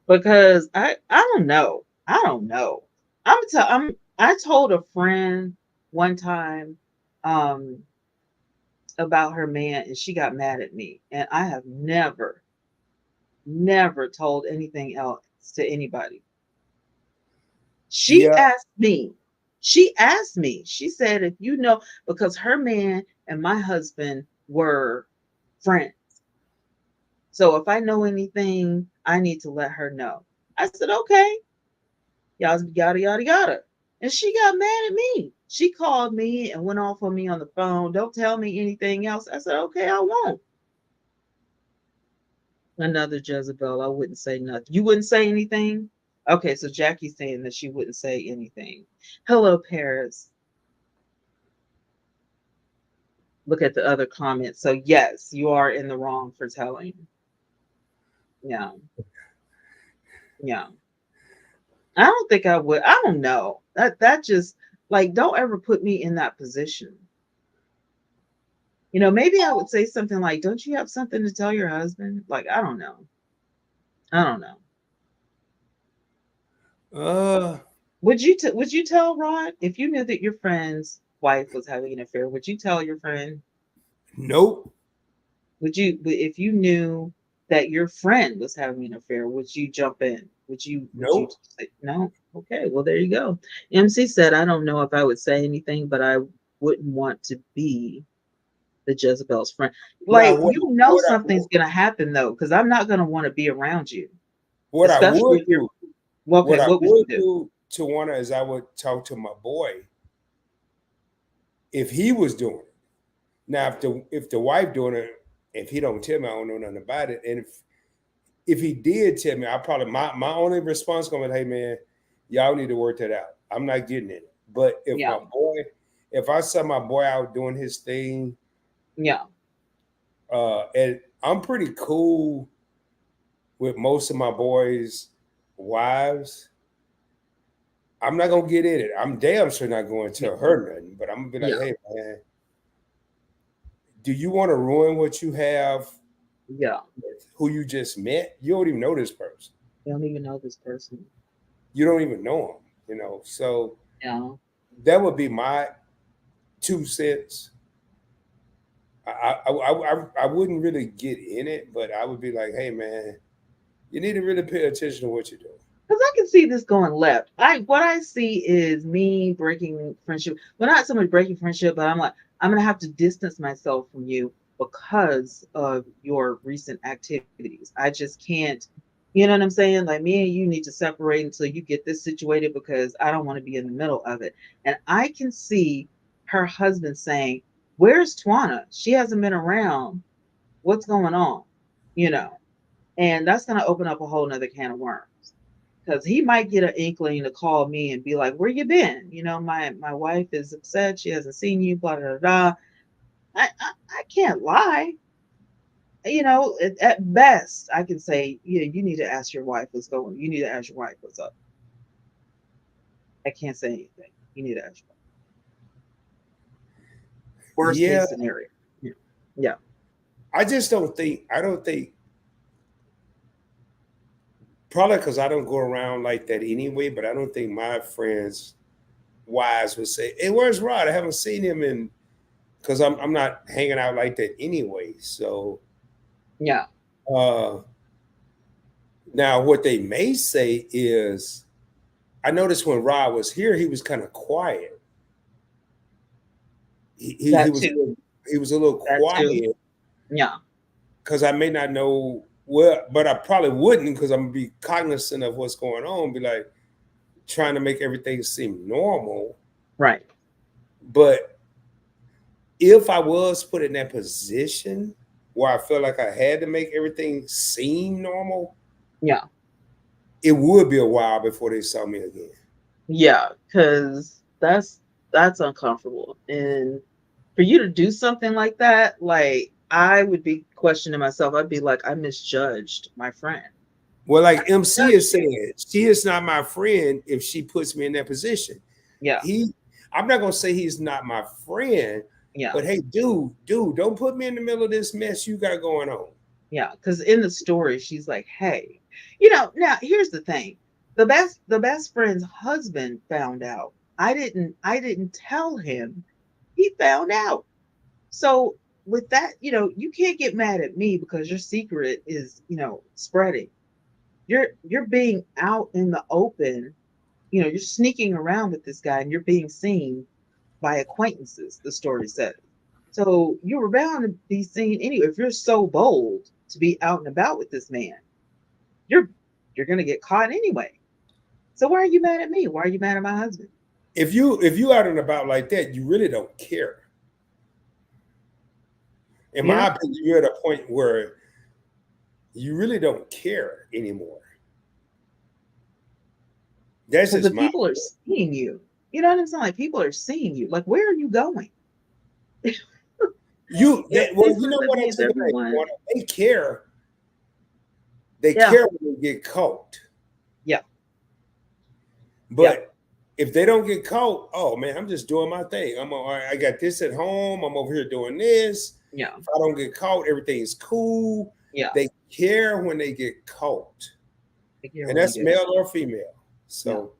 because I don't know. I don't know. I told a friend one time um about her man and she got mad at me. And I have never told anything else to anybody. She Yeah, asked me, she asked me, she said, if you know, because her man and my husband were friends. So if I know anything, I need to let her know. I said, okay, yada, yada, yada. And she got mad at me. She called me and went off on me on the phone. Don't tell me anything else. I said, okay, I won't. Another Jezebel. I wouldn't say nothing. You wouldn't say anything? Okay, so Jackie's saying that she wouldn't say anything. Hello, Paris. Look at the other comments. So yes, you are in the wrong for telling. Yeah, yeah. I don't think I would. I don't know. That just like don't ever put me in that position. Maybe I would say something like, "Don't you have something to tell your husband?" Like, I don't know. I don't know. uh, Would you tell Rod if you knew that your friend's wife was having an affair? Would you tell your friend? nope, If you knew that your friend was having an affair, would you jump in? Would you nope. say no? Okay, well there you go. MC said, I don't know if I would say anything, but I wouldn't want to be the Jezebel's friend. Now, Like something's gonna happen though, because I'm not gonna want to be around you, what I especially would if you're do, well, what okay. I What would you would do? do to one is I would talk to my boy if he was doing it. Now, if the wife doing it, if he don't tell me, I don't know nothing about it. And if he did tell me, I probably my only response gonna be, hey man, y'all need to work that out. I'm not getting it. But Yeah, if I saw my boy out doing his thing, yeah, and I'm pretty cool with most of my boys' wives. I'm not gonna get in it. I'm damn sure not going to yeah, tell her nothing. But I'm gonna be like, yeah, hey man, do you want to ruin what you have yeah. with who you just met? You don't even know this person. You don't even know this person. You don't even know him. So Yeah, that would be my 2 cents. I wouldn't really get in it, but I would be like, hey man, you need to really pay attention to what you're doing. because I can see this going left. I What I see is me breaking friendship. Well, not so much breaking friendship, but I'm like, I'm gonna have to distance myself from you because of your recent activities. I just can't, you know what I'm saying? Like me and you need to separate until you get this situated because I don't want to be in the middle of it. And I can see her husband saying, "Where's Twana? She hasn't been around. What's going on?" You know, and that's gonna open up a whole nother can of worms because he might get an inkling to call me and be like, "Where you been? You know, my wife is upset. She hasn't seen you. Blah blah blah." I can't lie. You know, at best, I can say, "Yeah, you need to ask your wife what's going. You need to ask your wife what's up." I can't say anything. You need to ask your wife. Worst Yeah, case scenario. Yeah, yeah, I just don't think. I don't think. Probably because I don't go around like that anyway. But I don't think my friends' wives would say, "Hey, where's Rod? I haven't seen him in." Because I'm not hanging out like that anyway. So yeah. uh, now what they may say is, I noticed when Rod was here, he was kind of quiet. He That was too. he was a little That too. quiet Yeah. because I may not know well, but I probably wouldn't because I'm gonna be cognizant of what's going on. Be like trying to make everything seem normal. Right. But if I was put in that position where I felt like I had to make everything seem normal, Yeah. it would be a while before they saw me again. Yeah. Because that's uncomfortable, and for you to do something like that, like I would be questioning myself. I'd be like, I misjudged my friend. Well, I like MC misjudged is you. saying, she is not my friend if she puts me in that position. Yeah. He, I'm not gonna say he's not my friend, Yeah. but hey, dude, don't put me in the middle of this mess you got going on. Yeah. Because in the story, she's like, hey, you know, now here's the thing. The best friend's husband found out. I didn't tell him. He found out. So with that, you can't get mad at me because your secret is, spreading. You're being out in the open. You're sneaking around with this guy and you're being seen by acquaintances, the story says. So you were bound to be seen anyway. If you're so bold to be out and about with this man, you're you're gonna get caught anyway. So why are you mad at me? Why are you mad at my husband? If you out and about like that, you really don't care. In You know, my opinion, you're at a point where you really don't care anymore. That's because the just my people are seeing you. You know what I'm saying? Like people are seeing you. Like where are you going? you If that well, this you know husband what I needs take back. everyone, They care. They yeah, care when they get caught. yeah, yeah, But if they don't get caught, oh man, I'm just doing my thing. I got this at home. I'm over here doing this. yeah, If I don't get caught, everything's cool. yeah, They care when they get caught, I get and when you that's get male or female. yeah, So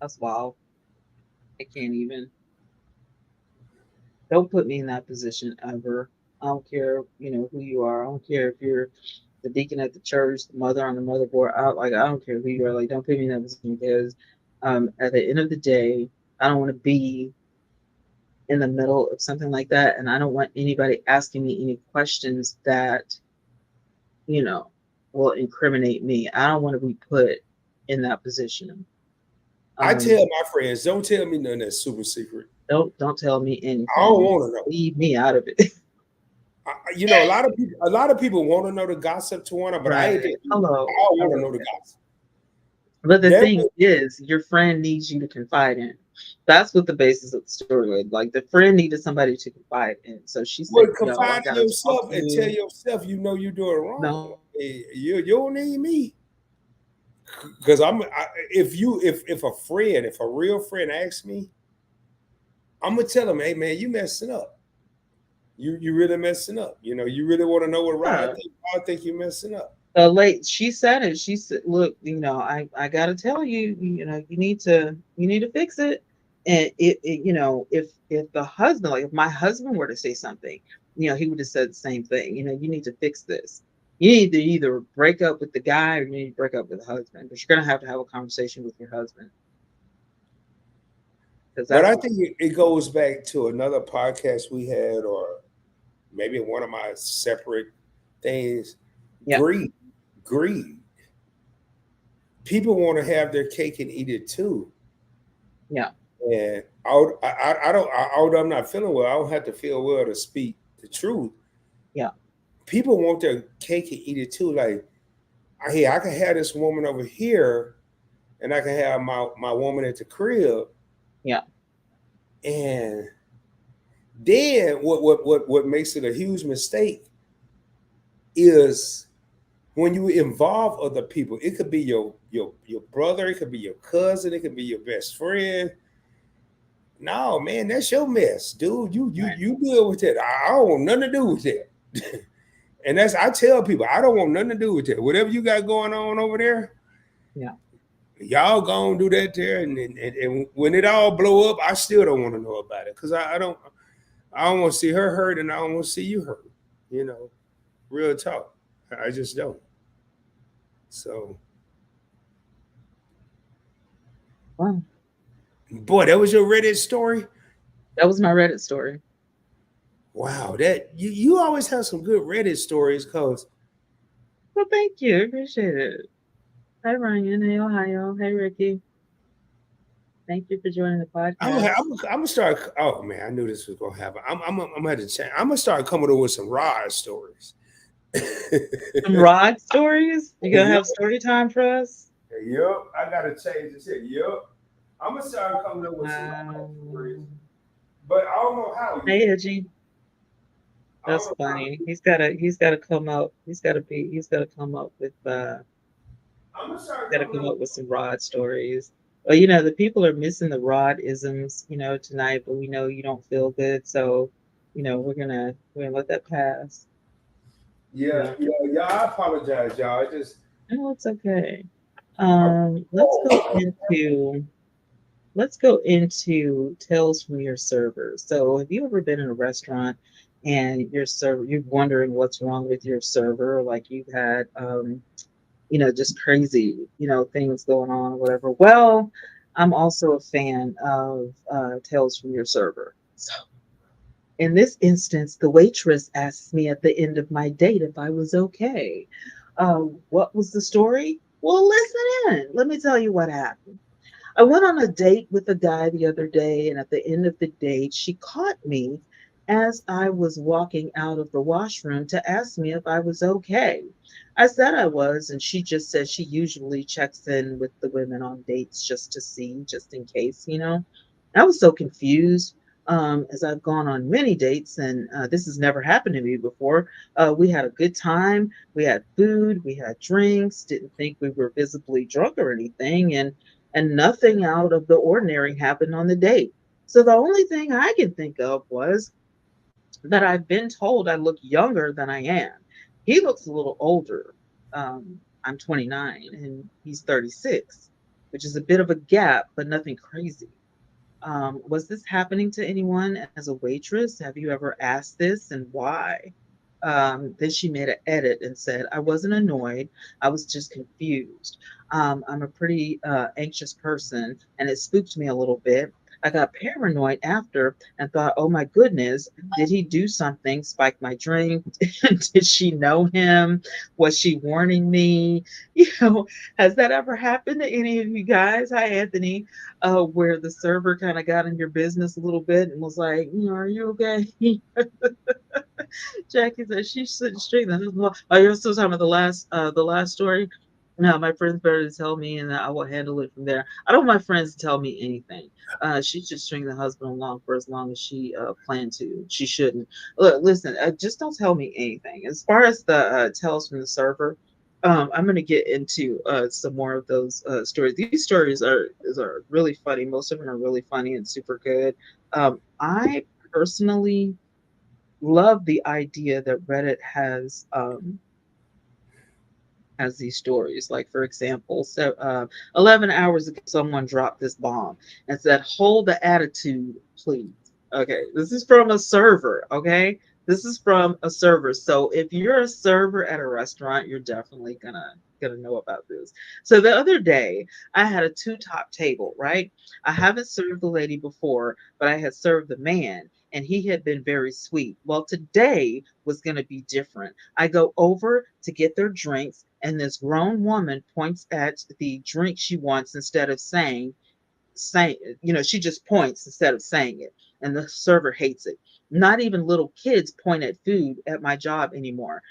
that's wild. I can't even. Don't put me in that position ever. I don't care, who you are. I don't care if you're the deacon at the church, the mother on the motherboard. I don't care who you are. Like, don't put me in that position because, at the end of the day, I don't want to be in the middle of something like that, and I don't want anybody asking me any questions that you know will incriminate me. I don't want to be put in that position. I tell Um, my friends, don't tell me nothing that's super secret. don't tell me I don't anything. want to know. Leave me out of it. a lot of people want to know the gossip to one, but I ain't Right. that dude. I Hello. don't want to Hello. know the gossip. But the That thing is, your friend needs you to confide in. That's what the basis of the story was. Like the friend needed somebody to confide in. So she said, would "Yo, I confide in gotta talk yourself to and tell you." yourself you know you're doing wrong. No, Hey, you don't need me because if a friend, if a real friend asks me, I'm gonna tell them, hey man, you messing up. You really messing up. You really want to know what Rod yeah. think. I think you messing up. Late she said it. She said, "Look, I gotta tell you, you need to fix it." And if the husband, like if my husband were to say something, he would have said the same thing. You need to fix this. You need to either break up with the guy or you need to break up with the husband. But you're gonna have a conversation with your husband because But that's I what. think it goes back to another podcast we had, or maybe one of my separate things. Yeah, Greed, greed. People want to have their cake and eat it too. yeah, And I don't, although I'm not feeling well, I don't have to feel well to speak the truth. yeah, People want their cake and eat it too. Like, hey, I can have this woman over here, and I can have my woman at the crib. yeah. And then what makes it a huge mistake is when you involve other people. It could be your brother, it could be your cousin, it could be your best friend. No, man, that's your mess, dude. Right. You deal with it. I don't want nothing to do with it. And that's I tell people, I don't want nothing to do with it. Whatever you got going on over there, Yeah. y'all go and do that there. And when it all blow up, I still don't want to know about it because I don't want to see her hurt and I don't want to see you hurt. You know, real talk. I just don't. So, Wow. boy, that was your Reddit story. That was my Reddit story. Wow, that you always have some good Reddit stories, cause Well, thank you. I appreciate it. Hi, Ryan. Hey, Ohio. Hey, Ricky. Thank you for joining the podcast. I'm gonna start. Oh man, I knew this was gonna happen. I'm gonna have to change. I'm gonna start coming up with some Rod stories. Some Rod stories. You gonna Yep, have story time for us? yep. I gotta change this shit. Yep. I'm gonna start coming up with some Rod stories, Um, but I don't know how hey, yet. Edgy. I don't That's know how. funny. He's gotta come up. He's gotta come up with I'm gonna start gotta coming come up. up with some Rod stories. Well, the people are missing the Rod isms, tonight, but we know you don't feel good, so we're gonna let that pass. Yeah, Yeah. yeah. I apologize, y'all. I just. No, it's okay. I, Let's go into tales from your server. So, have you ever been in a restaurant and your server, you're wondering what's wrong with your server, like you've had, just crazy, things going on or whatever? Well, I'm also a fan of tales from your server. So, in this instance, the waitress asks me at the end of my date if I was okay. What was the story? Well, listen in. Let me tell you what happened. I went on a date with a guy the other day, and at the end of the date, she caught me as I was walking out of the washroom to ask me if I was okay. I said I was, and she just said she usually checks in with the women on dates just to see, just in case. I was so confused. As I've gone on many dates, and this has never happened to me before. We had a good time. We had food, we had drinks, didn't think we were visibly drunk or anything. And nothing out of the ordinary happened on the date. So the only thing I could think of was that I've been told I look younger than I am. He looks a little older. I'm 29 and he's 36, which is a bit of a gap, but nothing crazy. Was this happening to anyone as a waitress? Have you ever asked this and why? Then she made an edit and said, I wasn't annoyed. I was just confused. I'm a pretty anxious person and it spooked me a little bit. I got paranoid after and thought, oh my goodness, did he do something? Spike my drink? Did she know him? Was she warning me? You know, has that ever happened to any of you guys? Hi, Anthony. Where the server kind of got in your business a little bit and was like, are you okay? Jackie said she shouldn't straighten that. Oh, you're still talking about the last story. No, my friends better to tell me, and I will handle it from there. I don't want my friends to tell me anything. She should string the husband along for as long as she planned to. She shouldn't. Look, listen, just don't tell me anything. As far as the tells from the server, I'm going to get into some more of those stories. These stories are really funny. Most of them are really funny and super good. I personally love the idea that Reddit has these stories. Like for example, 11 hours ago, someone dropped this bomb and said, "Hold the attitude, please." Okay, this is from a server. Okay, This is from a server. So if you're a server at a restaurant, you're definitely gonna know about this. So the other day, I had a two top table, right? I haven't served the lady before, but I had served the man, and he had been very sweet. Well, today was going to be different. I go over to get their drinks, and this grown woman points at the drink she wants instead of saying, she just points instead of saying it. And the server hates it. Not even little kids point at food at my job anymore.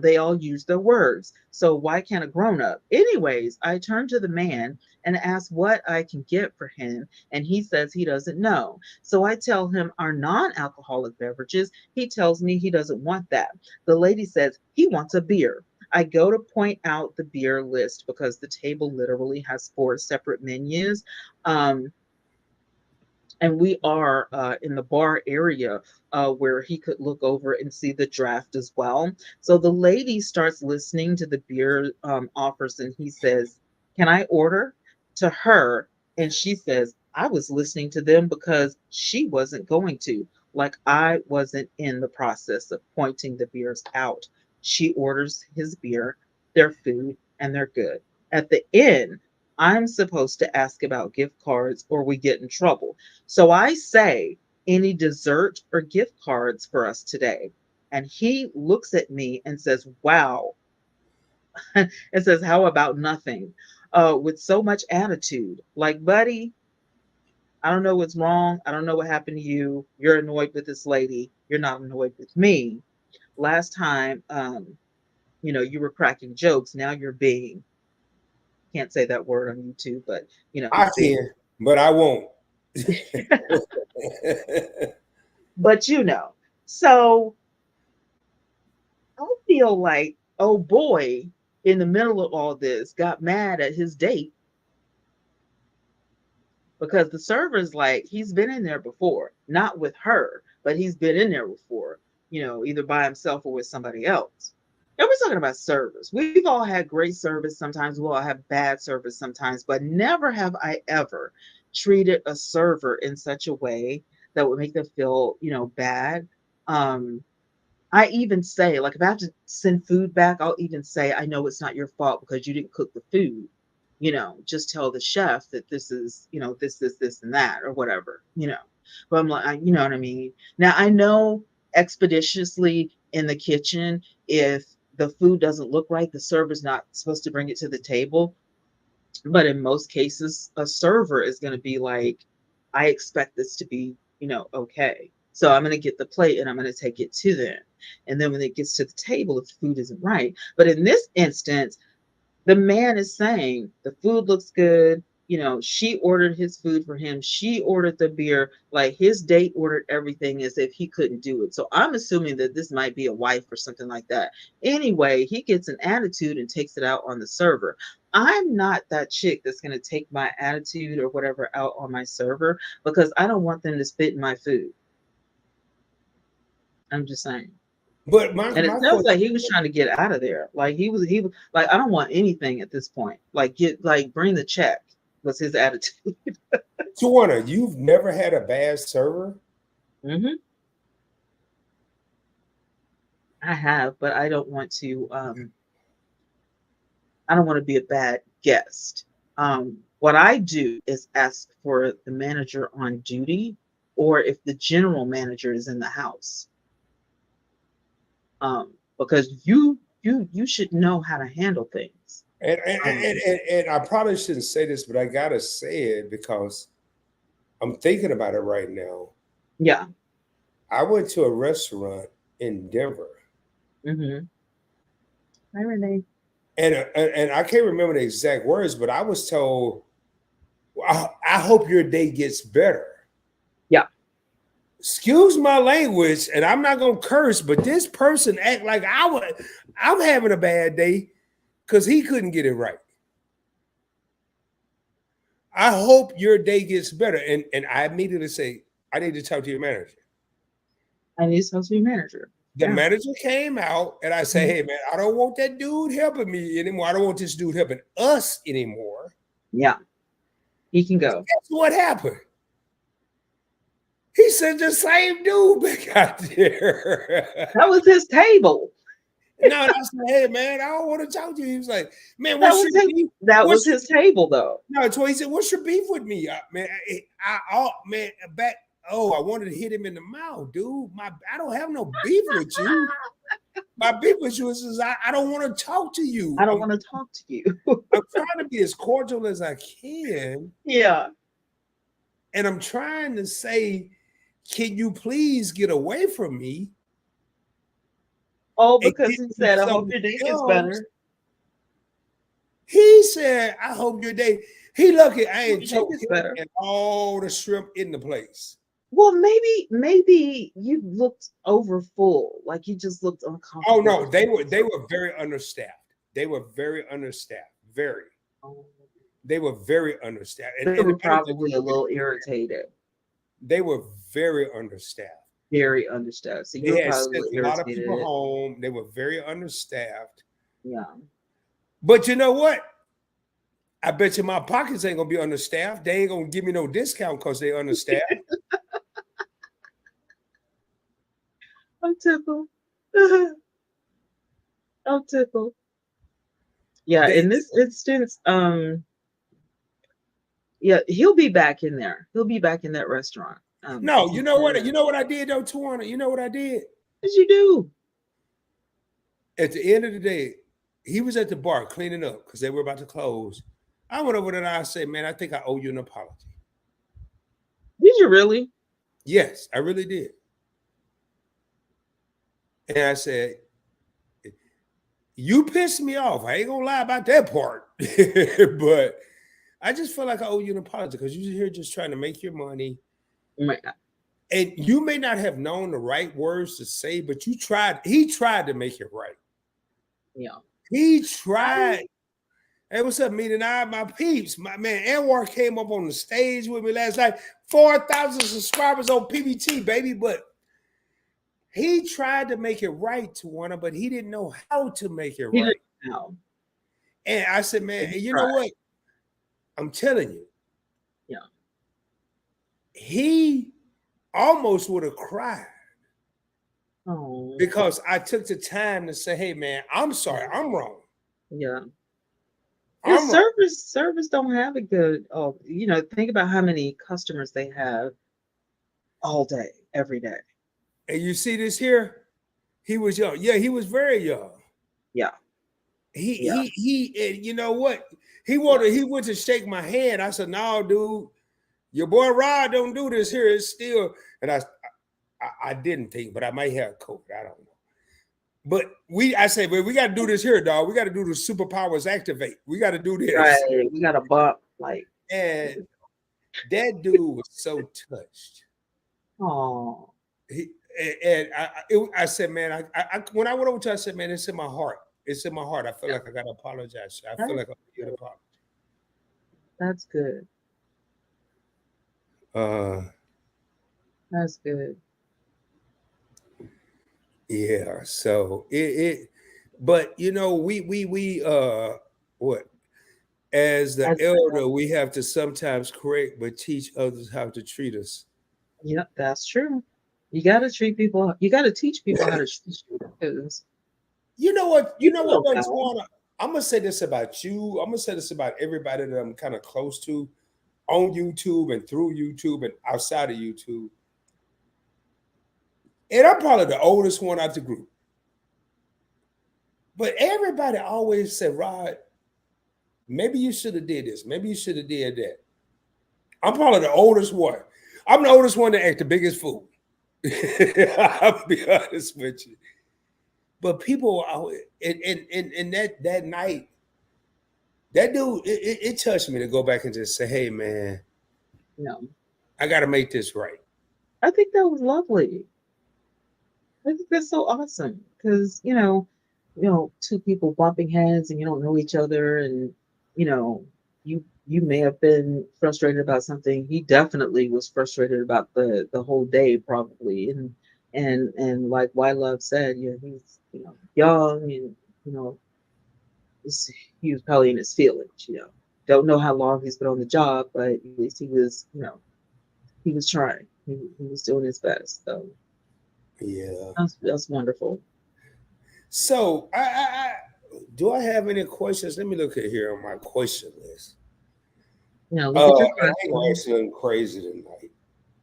They all use their words. So why can't a grown up? Anyways, I turn to the man and ask what I can get for him. And he says he doesn't know. So I tell him our non alcoholic beverages. He tells me he doesn't want that. The lady says he wants a beer. I go to point out the beer list because the table literally has four separate menus. Um, and we are in the bar area where he could look over and see the draft as well. So the lady starts listening to the beer offers, and he says, "Can I order?" To her, and she says, "I was listening to them because she wasn't going to. Like I wasn't in the process of pointing the beers out." She orders his beer, their food, and they're good. At the end, I'm supposed to ask about gift cards or we get in trouble. So I say, any dessert or gift cards for us today? And he looks at me and says, wow. And says, how about nothing? With so much attitude. Like, buddy, I don't know what's wrong. I don't know what happened to you. You're annoyed with this lady. You're not annoyed with me. Last time, you were cracking jokes. Now you're being, can't say that word on YouTube, but, I being. can, but I won't. But so I feel like, oh boy, in the middle of all this, got mad at his date because the server's like, he's been in there before, not with her, but he's been in there before, either by himself or with somebody else. And we're talking about servers. We've all had great service sometimes, we all have bad service sometimes, but never have I ever treated a server in such a way that would make them feel, bad. Um, I even say, like, if I have to send food back, I'll even say, I know it's not your fault because you didn't cook the food. Just tell the chef that this is, this, and that, or whatever. But I'm like, you know what I mean? Now, I know expeditiously in the kitchen, if the food doesn't look right, the server's not supposed to bring it to the table. But in most cases, a server is going to be like, I expect this to be, okay. So I'm going to get the plate and I'm going to take it to them. And then when it gets to the table, if the food isn't right. But in this instance, the man is saying the food looks good. She ordered his food for him. She ordered the beer. Like his date ordered everything as if he couldn't do it. So I'm assuming that this might be a wife or something like that. Anyway, he gets an attitude and takes it out on the server. I'm not that chick that's going to take my attitude or whatever out on my server because I don't want them to spit in my food. I'm just saying. But my And it my sounds question, like he was trying to get out of there. Like he was like, I don't want anything at this point. Like bring the check was his attitude. Tawana, you've never had a bad server? Hmm. I have, but I don't want to. I don't want to be a bad guest. What I do is ask for the manager on duty, or if the general manager is in the house, because you should know how to handle things. And and, and, Um, and and I probably shouldn't say this, but I gotta say it because I'm thinking about it right now. yeah. I went to a restaurant in Denver, Mm-hmm. Hi, Renee. and I can't remember the exact words, but I was told, I hope your day gets better. Yeah. Excuse my language, and I'm not gonna curse, but this person act like I'm having a bad day because he couldn't get it right. I hope your day gets better. And I immediately say, I need to talk to your manager. I need supposed to be manager. The Yeah. manager came out and I say, Mhm. hey man, I don't want that dude helping me anymore. I don't want this dude helping us anymore. Yeah. He can go. That's what happened. He said the same dude back out there. That was his table. No, and I said, hey man, I don't want to talk to you. He was like, man, That what's was your his. beef? That was What's your his table, though. no? It's what he said. What's your beef with me, man? Man, back. Oh, I wanted to hit him in the mouth, dude. I don't have no beef with you. My beef with you is I don't want to talk to you. I don't want to talk to you. I'm trying to be as cordial as I can, Yeah. and I'm trying to say, can you please get away from me Oh, and because get he to said, "I hope something your day gets else?" better." He said, I hope your day. He lucky I ain't Your day told gets him better. and all the shrimp in the place. Well, maybe you looked over full, like you just looked Oh uncomfortable no, with they yourself. were very understaffed. They were very understaffed. Very. Oh, They were very understaffed. they And the were manager probably a little irritated, they were very understaffed. very understaffed. So you They were had probably a sent little a lot of people irritated. home. They were very understaffed. Yeah. But you know what? I bet you my pockets ain't gonna be understaffed. They ain't gonna give me no discount because they understaffed. I'm tickled. I'm tickled. Yeah, They in this instance, yeah, he'll be back in there. He'll be back in that restaurant. no, you He's know what? gonna. You know what I did though, Tawana? You know what I did? What did you do? At the end of the day, he was at the bar cleaning up because they were about to close. I went over there and I said, man, I think I owe you an apology. Did you really? Yes, I really did. And I said, you pissed me off. I ain't gonna lie about that part. But I just feel like I owe you an apology because you're here just trying to make your money. Man, And you may not have known the right words to say, but he tried to make it right. yeah. He I tried. Hey, what's up, meeting I my peeps? My man Anwar came up on the stage with me last night. 4,000 subscribers on PBT, baby. But he tried to make it right to one, but he didn't know how to make it he didn't right. know. And I said, But man, he you know tried. what? I'm telling you, Yeah. he almost would have cried Oh, because I took the time to say, hey, man, I'm sorry. I'm wrong. yeah. Yeah, I'm wrong. service don't have a good. Oh, think about how many customers they have all day, every day. And you see this here? He was young. Yeah, he was very young. Yeah, yeah, And you know what? yeah. He went to shake my hand. I said, no, dude, your boy Rod don't do this here. It's still, and I didn't think, but I might have COVID. I don't know. But I say, but we got to do this here, dog. We got to do the superpowers activate. We got to do this. Right. We got a bump. Like, And that dude was so touched. oh, He, and I said, man, when I went over to, I said, man, it's in my heart. It's in my heart. I feel yeah. like I got to apologize. I feel That's like I owe you an apology. that's good. Uh, That's good. yeah. So but what as the As elder, we have to sometimes correct, but teach others how to treat us. Yep, that's true. You got to treat people. You got to teach people how to treat you because You know what? You know people what, don't though, know. Tawana? I'm gonna say this about you. I'm gonna say this about everybody that I'm kind of close to on YouTube and through YouTube and outside of YouTube. And I'm probably the oldest one out the group. But everybody always said, Rod, maybe you should have did this. Maybe you should have did that. I'm probably the oldest one. I'm the oldest one to act the biggest fool. I'll be honest with you. But people, and that night, that dude, it touched me to go back and just say, hey, man, No, I got to make this right. I think that was lovely. I think that's so awesome because two people bumping heads and you don't know each other, and you know, you may have been frustrated about something. He definitely was frustrated about the whole day, probably, and like Why Love said, he's young and you know s- he was probably in his feelings. Don't know how long he's been on the job, but at least he was trying. He was doing his best. So Yeah. that's wonderful. So I do I have any questions? Let me look at here on my question list. You know, look at your And I ain't gonna question. ask you nothing crazy tonight.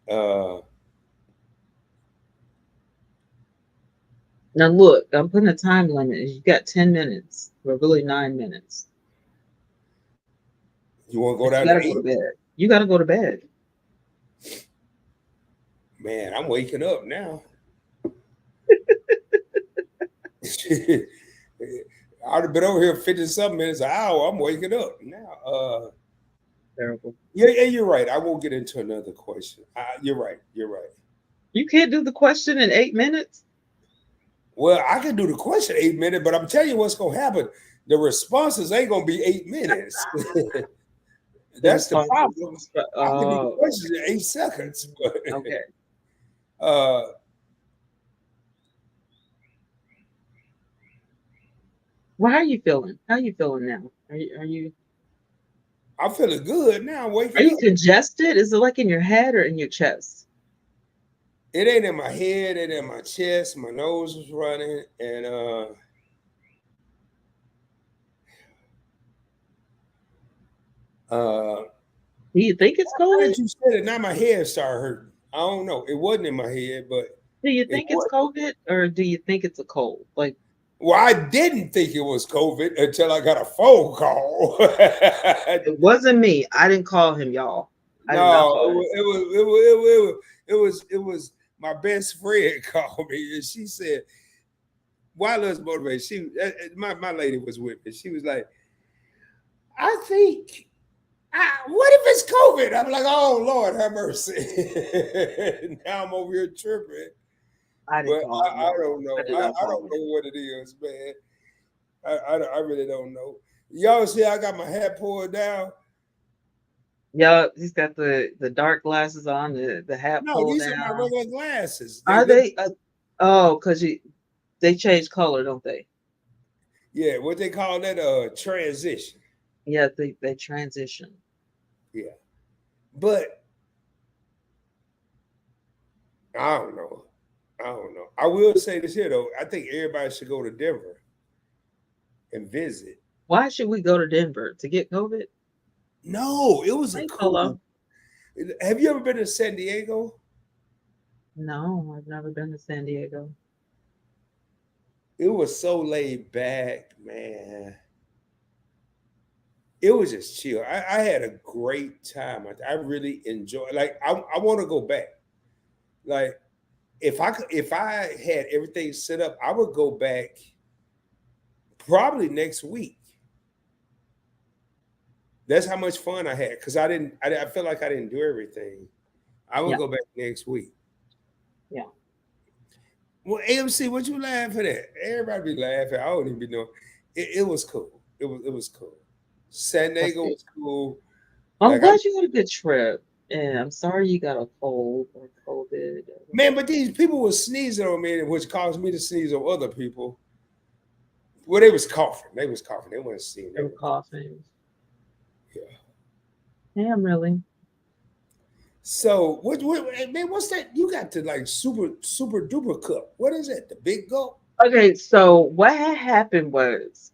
Uh, Now look, I'm putting a time limit. You got 10 minutes. We're really 9 minutes. you want to go But you down to gotta go to 8? bed. You gotta go to bed. Man, I'm waking up now. I'd have been over here 50 something minutes, an hour. I'm waking up now. Terrible. Yeah, yeah, you're right. I won't get into another question. You're right. You're right. You can't do the question in 8 minutes. Well, I can do the question 8 minutes, but I'm telling you what's gonna happen. The responses ain't gonna be 8 minutes. The That's the responses. problem. I can do the questions in 8 seconds, but Okay. uh, Well, how are you feeling? How are you feeling now? I'm feeling good now. I'm Are waking you up. congested? Is it like in your head or in your chest? It ain't in my head, it in my chest. My nose was running, and uh, Do you think it's now COVID? that you said it, now my head started hurting. I don't know. It wasn't in my head, but Do you it think it's was. COVID or do you think it's a cold? Like Well, I didn't think it was COVID until I got a phone call. it wasn't me. I didn't call him, y'all. I did not No, call him. it was my best friend called me and she said, "Why let's motivate?" My lady was with me. She was like, "I think, what if it's COVID?" I'm like, "Oh Lord, have mercy." Now I'm over here tripping, I didn't but call him, I y'all. don't I know. did not I call don't him. know what it is, man. I really don't know. Y'all see, I got my hat pulled down. Yeah, he's got the dark glasses on, the hat No, pulled these are my down. regular glasses. Are they? Oh, because they change color, don't they? Yeah, what they call that transition. Yeah, they transition. Yeah. But I don't know. I don't know. I will say this here though. I think everybody should go to Denver and visit. Why should we go to Denver to get COVID? No, it was a Hey, cool. Polo. Have you ever been to San Diego? No, I've never been to San Diego. It was so laid back, man. It was just chill. I had a great time. I really enjoyed. Like I want to go back. Like if I had everything set up, I would go back probably next week. That's how much fun I had because I didn't. I feel like I didn't do everything. I will Yeah, go back next week. yeah. Well, AMC, what you laughing at? Everybody be laughing. I don't even be knowing. It was cool. It was cool. San That's Diego good. was cool. I'm Like I glad you had a good trip. And I'm sorry you got a cold or COVID or man, whatever. but these people were sneezing on me, which caused me to sneeze on other people. Well, they was coughing. They was coughing. They weren't sneezing. They They were were coughing. coughing. Yeah. Yeah, I'm really. So what man, what's that? You got the like super duper cup. What is that? The big gulp? Okay, so what had happened was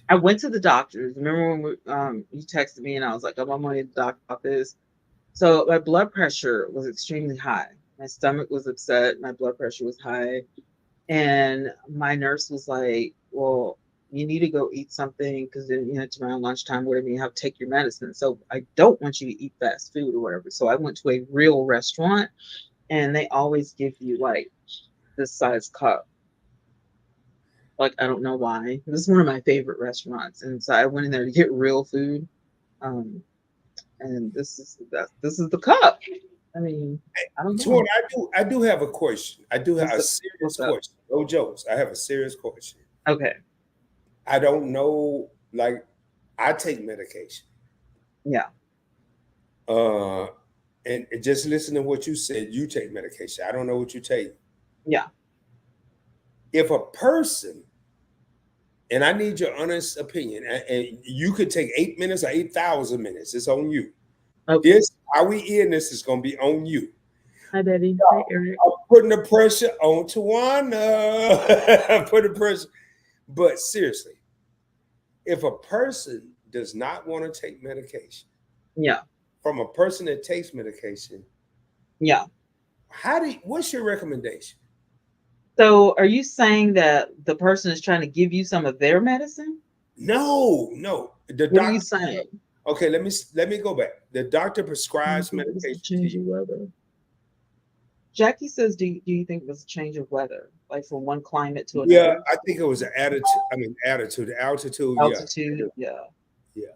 I went to the doctors. Remember when you texted me and I was like, I'm on my way to the doctor's office. So my blood pressure was extremely high. My stomach was upset. My blood pressure was high. And my nurse was like, well, you need to go eat something because it's around lunchtime, whatever, you have to take your medicine. So I don't want you to eat fast food or whatever. So I went to a real restaurant and they always give you like this size cup. Like I don't know why. This is one of my favorite restaurants. And so I went in there to get real food. Um, and this is the cup. I mean, I don't Twan, know. I do have a question. I do have a serious What's up? question. No jokes. I have a serious question. Okay. I don't know, like I take medication. Yeah. Uh and just listen to what you said. You take medication. I don't know what you take. Yeah. If a person, and I need your honest opinion, and you could take 8 minutes or 8,000 minutes, it's on you. Okay. This How we end this is gonna be on you. Hi, Betty. Hey, Eric. I'm putting the pressure on Tawana. I'm putting the pressure. But seriously, if a person does not want to take medication, Yeah. from a person that takes medication, Yeah. what's your recommendation? So, are you saying that the person is trying to give you some of their medicine? No, no. The What are you doctor. saying? Okay, let me go back. The doctor Do you prescribes think it was the medication to change you. of weather? Jackie says, do you think it was a change of weather, like from one climate to Yeah, another? I think it was an attitude. I mean, attitude, altitude. Yeah, Altitude? Yeah. yeah.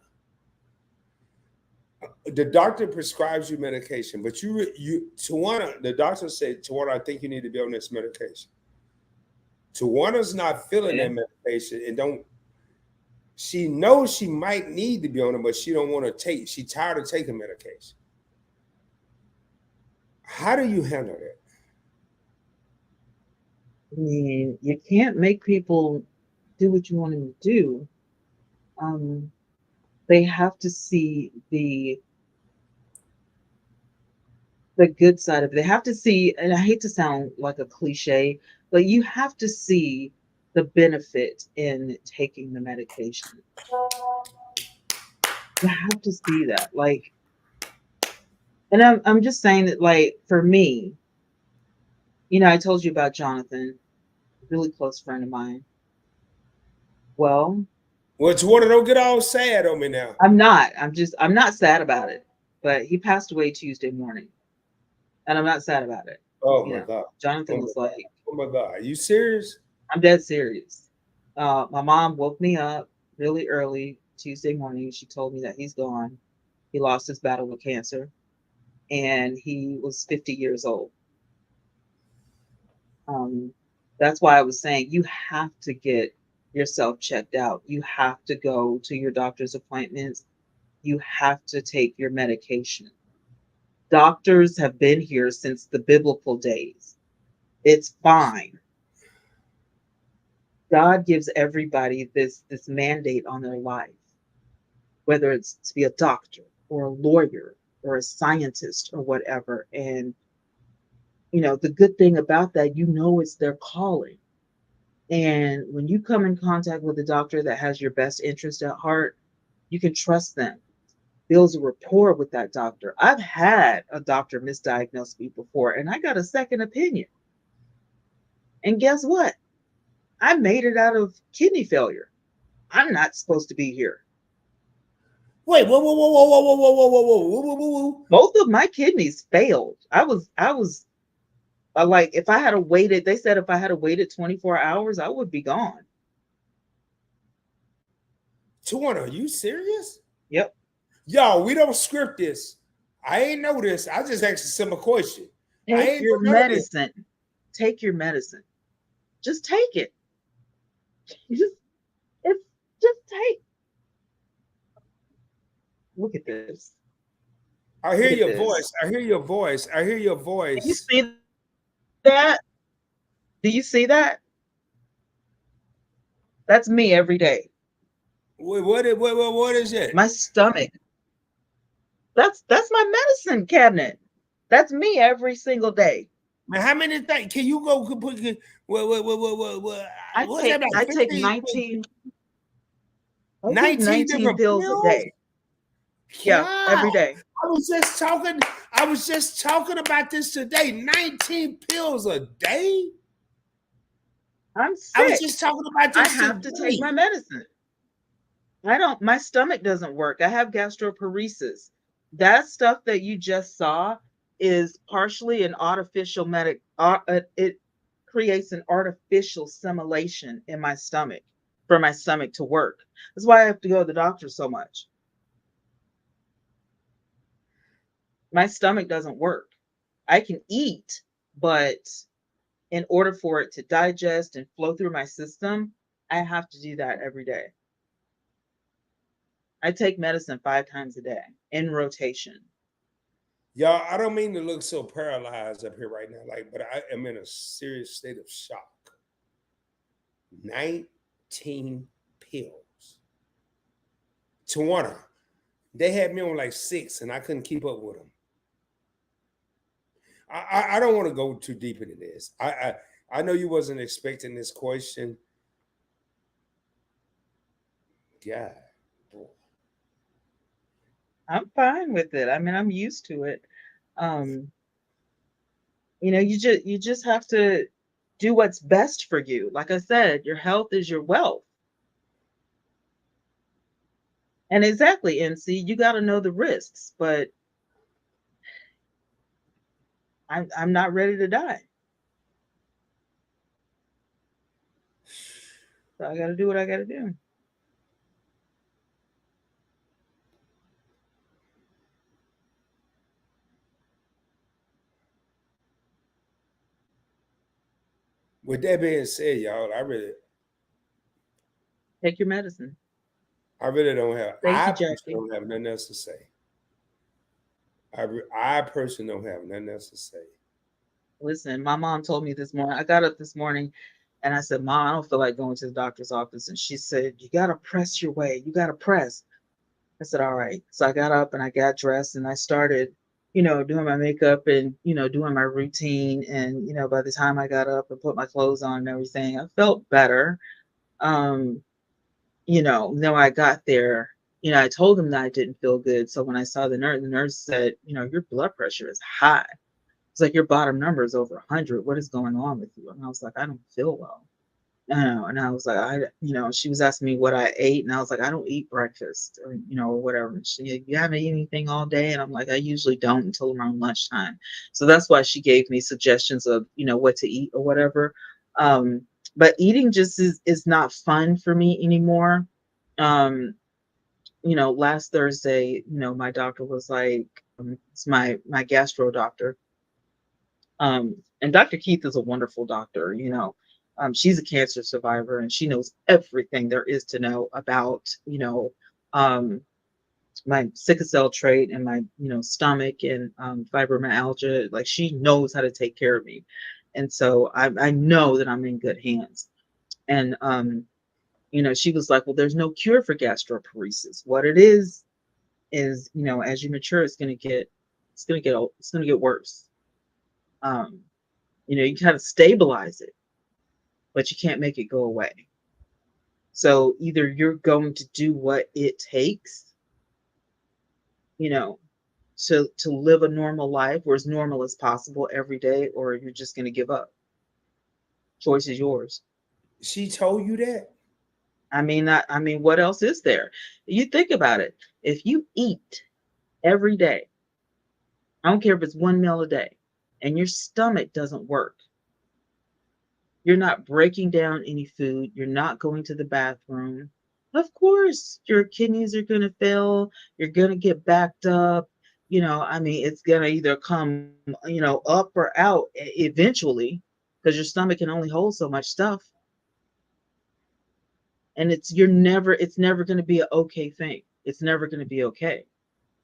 The doctor prescribes you medication, but you Tawana, the doctor said, Tawana, I think you need to be on this medication. Tawana's not feeling that Okay. medication and don't. She knows she might need to be on it, but she don't want to take. She tired of taking medication. How do you handle that? I mean, you can't make people do what you want them to do. Um, they have to see the good side of it. They have to see, and I hate to sound like a cliche, but you have to see the benefit in taking the medication. You have to see that. Like, and I'm just saying that, like, for me, I told you about Jonathan, a really close friend of mine. Well, Well, Tawana, don't get all sad on me now. I'm not. I'm not sad about it. But he passed away Tuesday morning, and I'm not sad about it. Oh You my know, God. Oh Jonathan my was God. like, Oh my God. Are you serious? I'm dead serious. My mom woke me up really early Tuesday morning. She told me that he's gone. He lost his battle with cancer, and he was 50 years old. Um, that's why I was saying you have to get yourself checked out. You have to go to your doctor's appointments. You have to take your medication. Doctors have been here since the biblical days. It's fine. God gives everybody this mandate on their life, whether it's to be a doctor or a lawyer or a scientist or whatever. And the good thing about that, it's their calling. And when you come in contact with a doctor that has your best interest at heart, you can trust them, builds a rapport with that doctor. I've had a doctor misdiagnose me before, and I got a second opinion. And guess what? I made it out of kidney failure. I'm not supposed to be here. Wait, whoa, whoa, whoa, whoa, whoa, whoa, whoa, whoa, whoa, whoa, whoa, whoa, whoa. Both of my kidneys failed. I was like, if I had waited, they said if I had waited 24 hours, I would be gone. Tawana, are you serious? Yep. Yo, we don't script this. I ain't know this. I just asked a simple question. I Take ain't your know none of this. medicine. Take your medicine. Just take it. You it's just take. Look at this. I Look hear at your this. voice. I hear your voice. I hear your Do you voice. see that? Do you see that? That's me every day. Wait, what is it? My stomach. That's my medicine cabinet. That's me every single day. Man, how many things can you go put? What's that about I take 15, 19 19 different pills a pills? day. Yeah, God, every day. I was just talking. I was just talking about this today. 19 pills a day. I'm I was sick. just talking about I this have to take today. my medicine. My stomach doesn't work. I have gastroparesis. That stuff that you just saw is partially an artificial it creates an artificial simulation in my stomach for my stomach to work. That's why I have to go to the doctor so much. My stomach doesn't work. I can eat, but in order for it to digest and flow through my system, I have to do that every day. I take medicine 5 times a day in rotation. Y'all, I don't mean to look so paralyzed up here right now, but I am in a serious state of shock. 19 pills. Tawana, they had me on like 6 and I couldn't keep up with them. I don't want to go too deep into this. I know you wasn't expecting this question. Yeah, I'm fine with it. I mean, I'm used to it. Um, you just have to do what's best for you. Like I said, your health is your wealth. And exactly, and see, you got to know the risks, but I'm not ready to die. So I got to do what I got to do. with that being said, y'all, Take your medicine. I really don't have. Thank you, I personally Jackie. don't have nothing else to say. I personally don't have nothing else to say. Listen, my mom told me this morning. I got up this morning and I said, Mom, I don't feel like going to the doctor's office. And she said, You got to press your way. You got to press. I said, All right. So I got up and I got dressed and I started, doing my makeup and, doing my routine. And, by the time I got up and put my clothes on and everything, I felt better. Um, then when I got there, I told them that I didn't feel good. So when I saw the nurse said, Your blood pressure is high. It's like your bottom number is over 100. What is going on with you? And I was like, I don't feel well. And I was like, she was asking me what I ate, and I was like, I don't eat breakfast or whatever. And she, you haven't eaten anything all day, and I'm like, I usually don't until around lunchtime. So that's why she gave me suggestions of what to eat or whatever. Um, but eating just is not fun for me anymore. Um, last Thursday, my doctor was like, it's my gastro doctor. And Dr. Keith is a wonderful doctor. She's a cancer survivor and she knows everything there is to know about, um, my sickle cell trait and my, stomach and fibromyalgia. Like she knows how to take care of me. And so I know that I'm in good hands. And, she was like, well, there's no cure for gastroparesis. What it is, as you mature, it's going to get worse. Um, you kind of stabilize it, but you can't make it go away. So either you're going to do what it takes, you know, to live a normal life or as normal as possible every day, or you're just going to give up. Choice is yours. She told you that? I mean, what else is there? You think about it. If you eat every day, I don't care if it's one meal a day, and your stomach doesn't work, you're not breaking down any food. You're not going to the bathroom. Of course, your kidneys are going to fail. You're going to get backed up. It's going to either come, up or out eventually because your stomach can only hold so much stuff. And it's never going to be an okay thing. It's never going to be okay.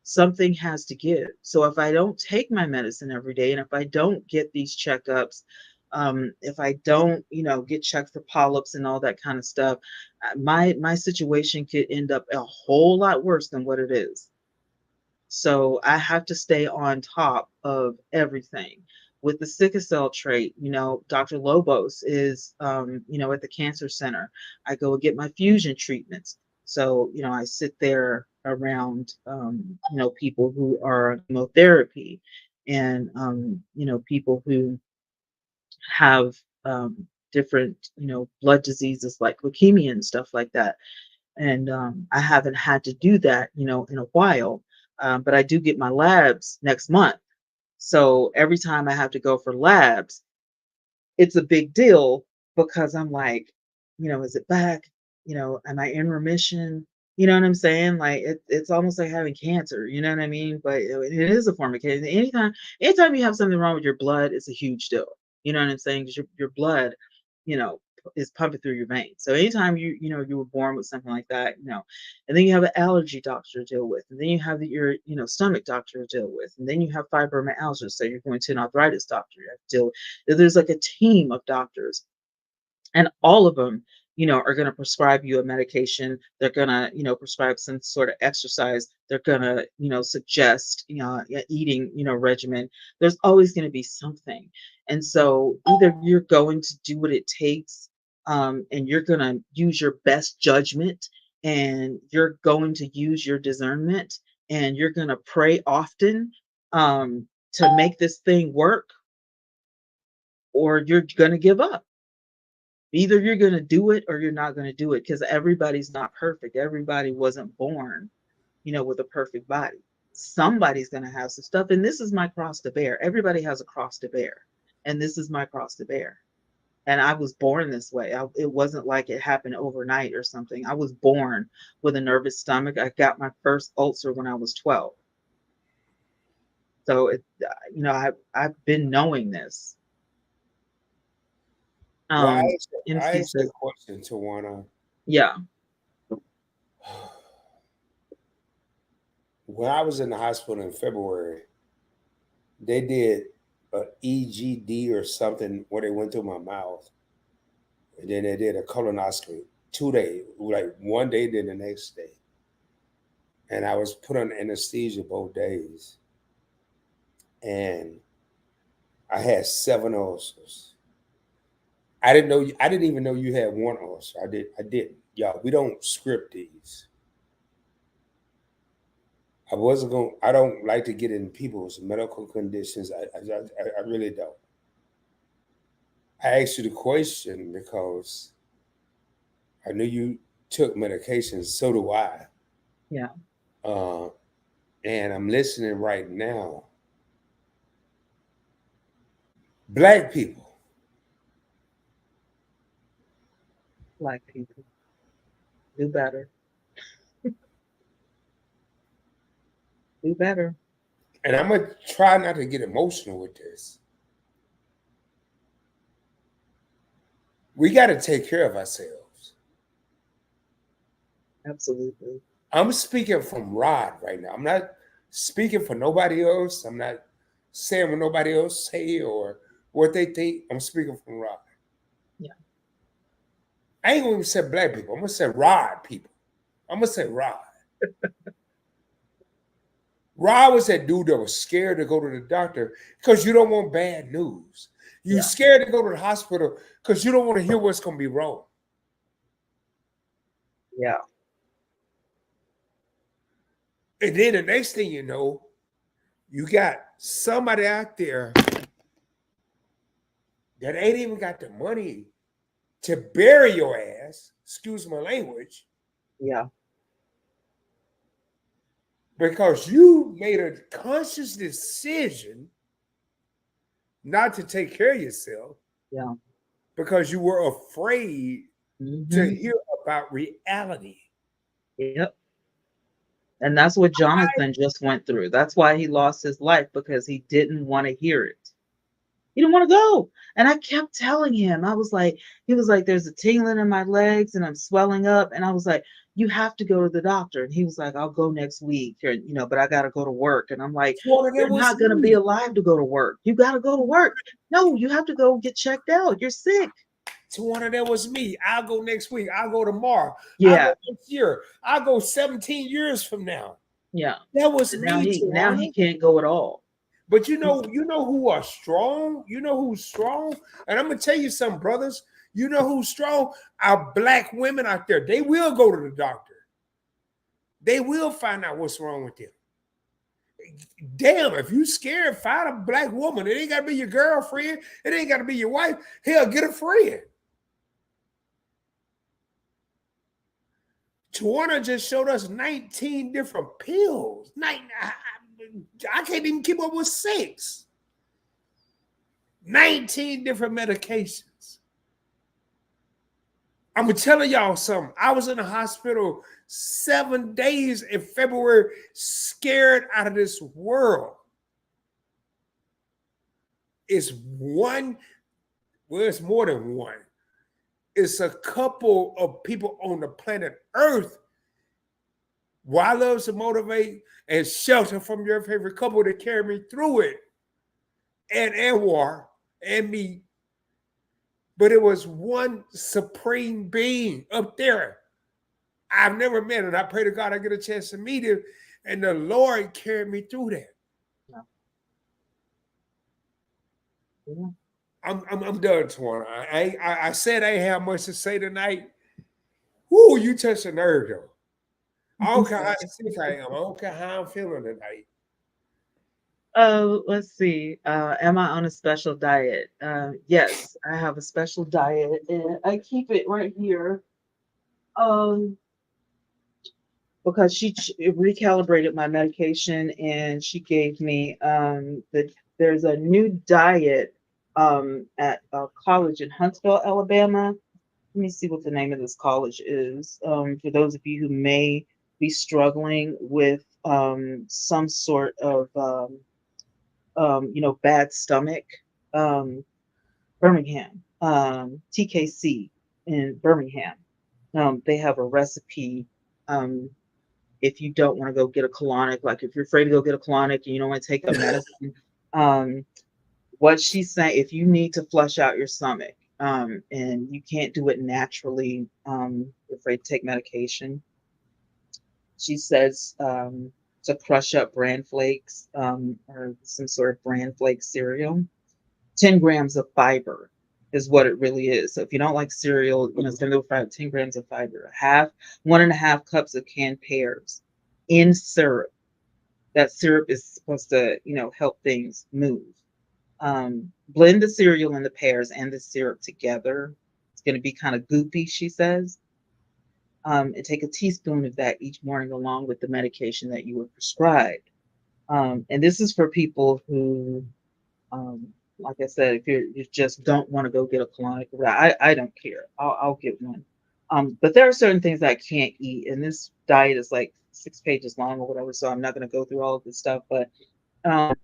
Something has to give. So if I don't take my medicine every day, and if I don't get these checkups, if I don't, get checked for polyps and all that kind of stuff, my situation could end up a whole lot worse than what it is. So I have to stay on top of everything. With the sickle cell trait, Dr. Lobos is, at the cancer center. I go and get my fusion treatments. So, I sit there around, people who are on chemotherapy and, people who have different, blood diseases like leukemia and stuff like that. And I haven't had to do that, in a while. But I do get my labs next month. So every time I have to go for labs, it's a big deal because I'm like, is it back? Am I in remission? You know what I'm saying? Like it's almost like having cancer. You know what I mean? But it is a form of cancer. Anytime you have something wrong with your blood, it's a huge deal. You know what I'm saying? Because your blood, you know, is pumping through your veins. So anytime you were born with something like that, and then you have an allergy doctor to deal with, and then you have your stomach doctor to deal with, and then you have fibromyalgia. So you're going to an arthritis doctor. You have to deal with. There's like a team of doctors, and all of them, are going to prescribe you a medication. They're going to, prescribe some sort of exercise. They're going to, suggest, eating, regimen. There's always going to be something. And so either you're going to do what it takes, and you're going to use your best judgment, and you're going to use your discernment, and you're going to pray often, to make this thing work, or you're going to give up. Either you're going to do it or you're not going to do it, because everybody's not perfect. Everybody wasn't born, with a perfect body. Somebody's going to have some stuff. And this is my cross to bear. Everybody has a cross to bear. And this is my cross to bear. And I was born this way. It wasn't like it happened overnight or something. I was born with a nervous stomach. I got my first ulcer when I was 12. So, I've been knowing this. Well, I MC asked a says, question to one. yeah, When I was in the hospital in February, they did a EGD or something where they went through my mouth, and then they did a colonoscopy 2 days, like one day, then the next day, and I was put on anesthesia both days, and I had 7 ulcers. I didn't know. I didn't even know you had one ulcer. I did. I didn't. Y'all, we don't script these. I wasn't going. I don't like to get in people's medical conditions. I really don't. I asked you the question because I knew you took medications. So do I. yeah, Uh, and I'm listening right now. Black people, black people do better. Do better. and I'm gonna try not to get emotional with this. We got to take care of ourselves. Absolutely. I'm speaking from Rod right now. I'm not speaking for nobody else. I'm not saying what nobody else say or what they think. I'm speaking from Rod. Yeah. I ain't gonna even say black people. I'm gonna say Rod people. I'm gonna say Rod. Rod was that dude that was scared to go to the doctor because you don't want bad news. You Yeah. scared to go to the hospital because you don't want to hear what's gonna be wrong. Yeah. And then the next thing you know, you got somebody out there that ain't even got the money to bury your ass, excuse my language, Yeah. because you made a conscious decision not to take care of yourself Yeah. because you were afraid to Hmm. hear about reality. Yep. And that's what Jonathan just went through. That's why he lost his life, because he didn't want to hear it. He didn't want to go. And I kept telling him, he was like, there's a tingling in my legs and I'm swelling up. And I was like, you have to go to the doctor. And he was like, I'll go next week, or, but I got to go to work. And I'm like, Florida, that you're was not going to be me. alive to go to work. You got to go to work. No, you have to go get checked out. You're sick. Tawana, that was me. I'll go next week. I'll go tomorrow. I'll Yeah. go next year. I'll go 17 years from now. Yeah. That was And me, now he Tawana. can't go at all. But you know who are strong. You know who's strong. And I'm gonna tell you something, brothers. You know who's strong? Our black women out there. They will go to the doctor. They will find out what's wrong with them. Damn, if you scared, find a black woman. It ain't gotta be your girlfriend. It ain't gotta be your wife. Hell, get a friend. Tawana just showed us 19 different pills. I can't even keep up with 6. 19 different medications. I'm telling y'all something. I was in the hospital 7 days in February, scared out of this world. It's one, well, it's more than one. It's a couple of people on the planet Earth. Why loves to motivate and shelter from your favorite couple to carry me through it. And Anwar and me, but it was one supreme being up there I've never met, and I pray to God I get a chance to meet him. And the Lord carried me through that. Yeah. Yeah. I'm done, Twana. I said I ain't have much to say tonight. Woo, you touched a nerve though. I don't care how sick I am. I don't care how I'm feeling tonight. Let's see. Am I on a special diet? Yes, I have a special diet, and I keep it right here. Um, because recalibrated my medication, and she gave me there's a new diet at a college in Huntsville, Alabama. Let me see what the name of this college is. For those of you who may be struggling with some sort of bad stomach, um, Birmingham, TKC in Birmingham. They have a recipe. Um, if you don't want to go get a colonic, like if you're afraid to go get a colonic and you don't want to take a medicine, um, what she's saying, if you need to flush out your stomach, and you can't do it naturally, you're afraid to take medication, she says to crush up bran flakes, or some sort of bran flake cereal. 10 grams of fiber is what it really is. So if you don't like cereal, it's going to be about 10 grams of fiber, 1.5 cups of canned pears in syrup. That syrup is supposed to, help things move. Blend the cereal and the pears and the syrup together. It's going to be kind of goopy, she says. And take a teaspoon of that each morning along with the medication that you were prescribed. And this is for people who, like I said, if you just don't want to go get a colonic, I don't care. I'll get one. But there are certain things I can't eat, and this diet is like 6 pages long or whatever, so I'm not going to go through all of this stuff. But um,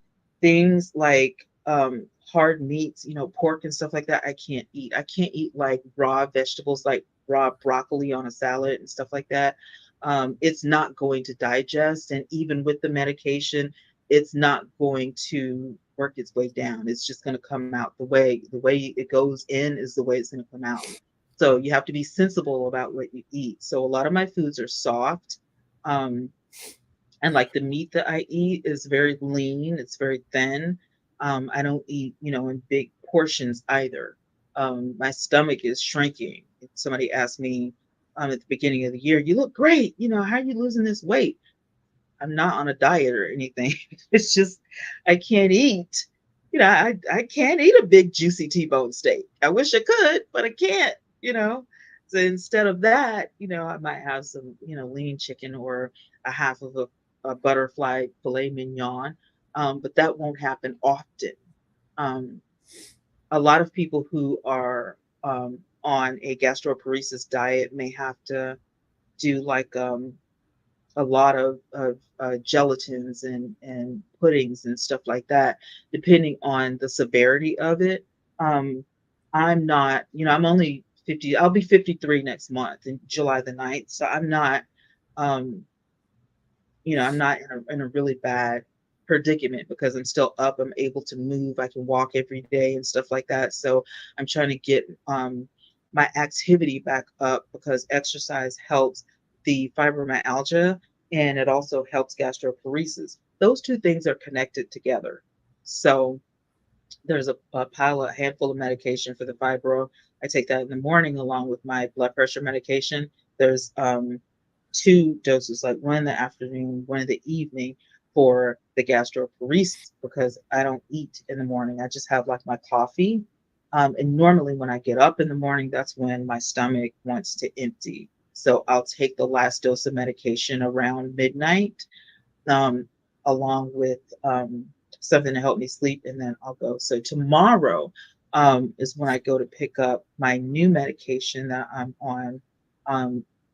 things like hard meats, pork and stuff like that, I can't eat. I can't eat like raw vegetables, like raw broccoli on a salad and stuff like that. It's not going to digest, and even with the medication, it's not going to work its way down. It's just going to come out the way it goes in is the way it's going to come out. So you have to be sensible about what you eat. So a lot of my foods are soft. Um, and like the meat that I eat is very lean, it's very thin. I don't eat, in big portions either. My stomach is shrinking. Somebody asked me at the beginning of the year, "You look great. How are you losing this weight?" I'm not on a diet or anything. It's just I can't eat. I can't eat a big juicy T-bone steak. I wish I could, but I can't. So instead of that, I might have some, lean chicken or a half of a butterfly filet mignon. But that won't happen often. Um, a lot of people who are on a gastroparesis diet may have to do like a lot of gelatins and puddings and stuff like that, depending on the severity of it. Um, I'm not, I'm only 50. I'll be 53 next month, in July the 9th. So um, I'm not in a really bad predicament because I'm still up. I'm able to move. I can walk every day and stuff like that. So I'm trying to get my activity back up because exercise helps the fibromyalgia and it also helps gastroparesis. Those two things are connected together. So there's a handful of medication for the fibro. I take that in the morning along with my blood pressure medication. There's two doses, like one in the afternoon, one in the evening for the gastroparesis because I don't eat in the morning. I just have like my coffee. And normally when I get up in the morning, that's when my stomach wants to empty. So I'll take the last dose of medication around midnight, um, along with something to help me sleep, and then I'll go. So tomorrow is when I go to pick up my new medication that I'm on,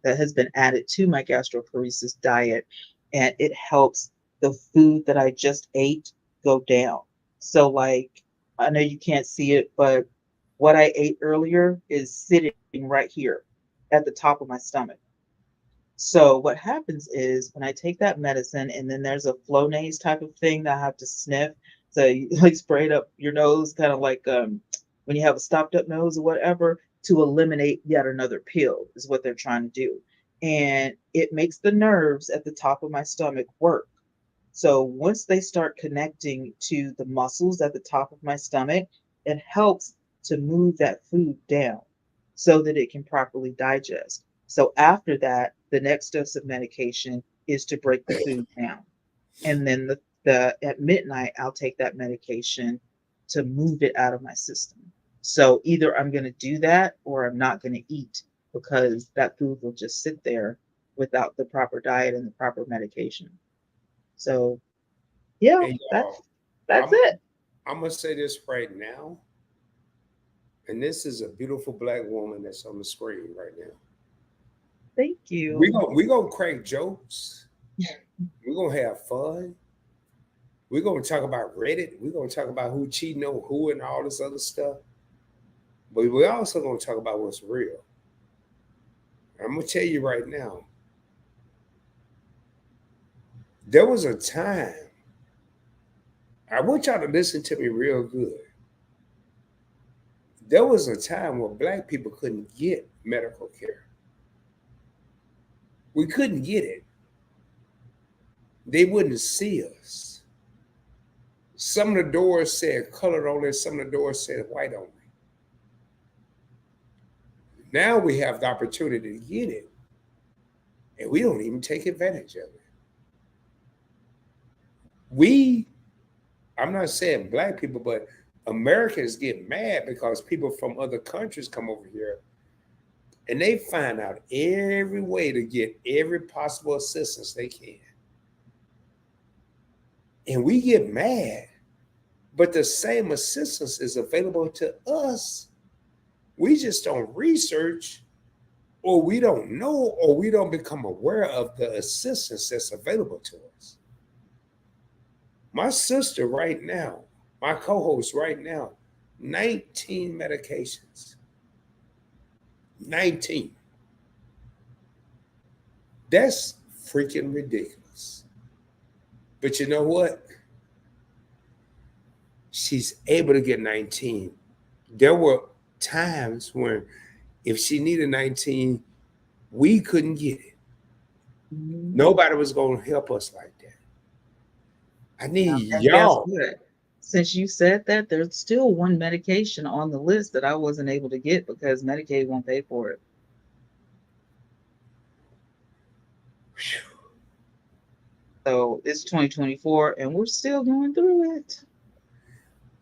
that has been added to my gastroparesis diet, and it helps the food that I just ate go down. So, like, I know you can't see it, but what I ate earlier is sitting right here at the top of my stomach. So what happens is when I take that medicine and then there's a Flonase type of thing that I have to sniff. So you like spray it up your nose, kind of like when you have a stopped up nose or whatever, to eliminate yet another pill is what they're trying to do. And it makes the nerves at the top of my stomach work. So once they start connecting to the muscles at the top of my stomach, it helps to move that food down so that it can properly digest. So after that, the next dose of medication is to break the food down. And then the at midnight, I'll take that medication to move it out of my system. So either I'm going to do that or I'm not going to eat because that food will just sit there without the proper diet and the proper medication. So yeah, And that's I'm it. I'm gonna say this right now, and this is a beautiful black woman that's on the screen right now. Thank We you. gonna we gonna crack jokes. We're gonna have fun. We're gonna talk about Reddit. We're gonna talk about who cheating on who and all this other stuff. But we're also gonna talk about what's real. I'm gonna tell you right now, there was a time. I want y'all to listen to me real good. There was a time where black people couldn't get medical care. We couldn't get it. They wouldn't see us. Some of the doors said colored only, some of the doors said white only. Now we have the opportunity to get it, and we don't even take advantage of it. We, I'm not saying black people, but Americans get mad because people from other countries come over here and they find out every way to get every possible assistance they can. And we get mad, but the same assistance is available to us. We just don't research, or we don't know, or we don't become aware of the assistance that's available to us. My sister, right now, my co host, right now, 19 medications. 19. That's freaking ridiculous. But you know what? She's able to get 19. There were times when if she needed 19, we couldn't get it. Mhm. Nobody was going to help us like that. I need And guess y'all. what? Since you said that, there's still one medication on the list that I wasn't able to get because Medicaid won't pay for it. So it's 2024 and we're still going through it.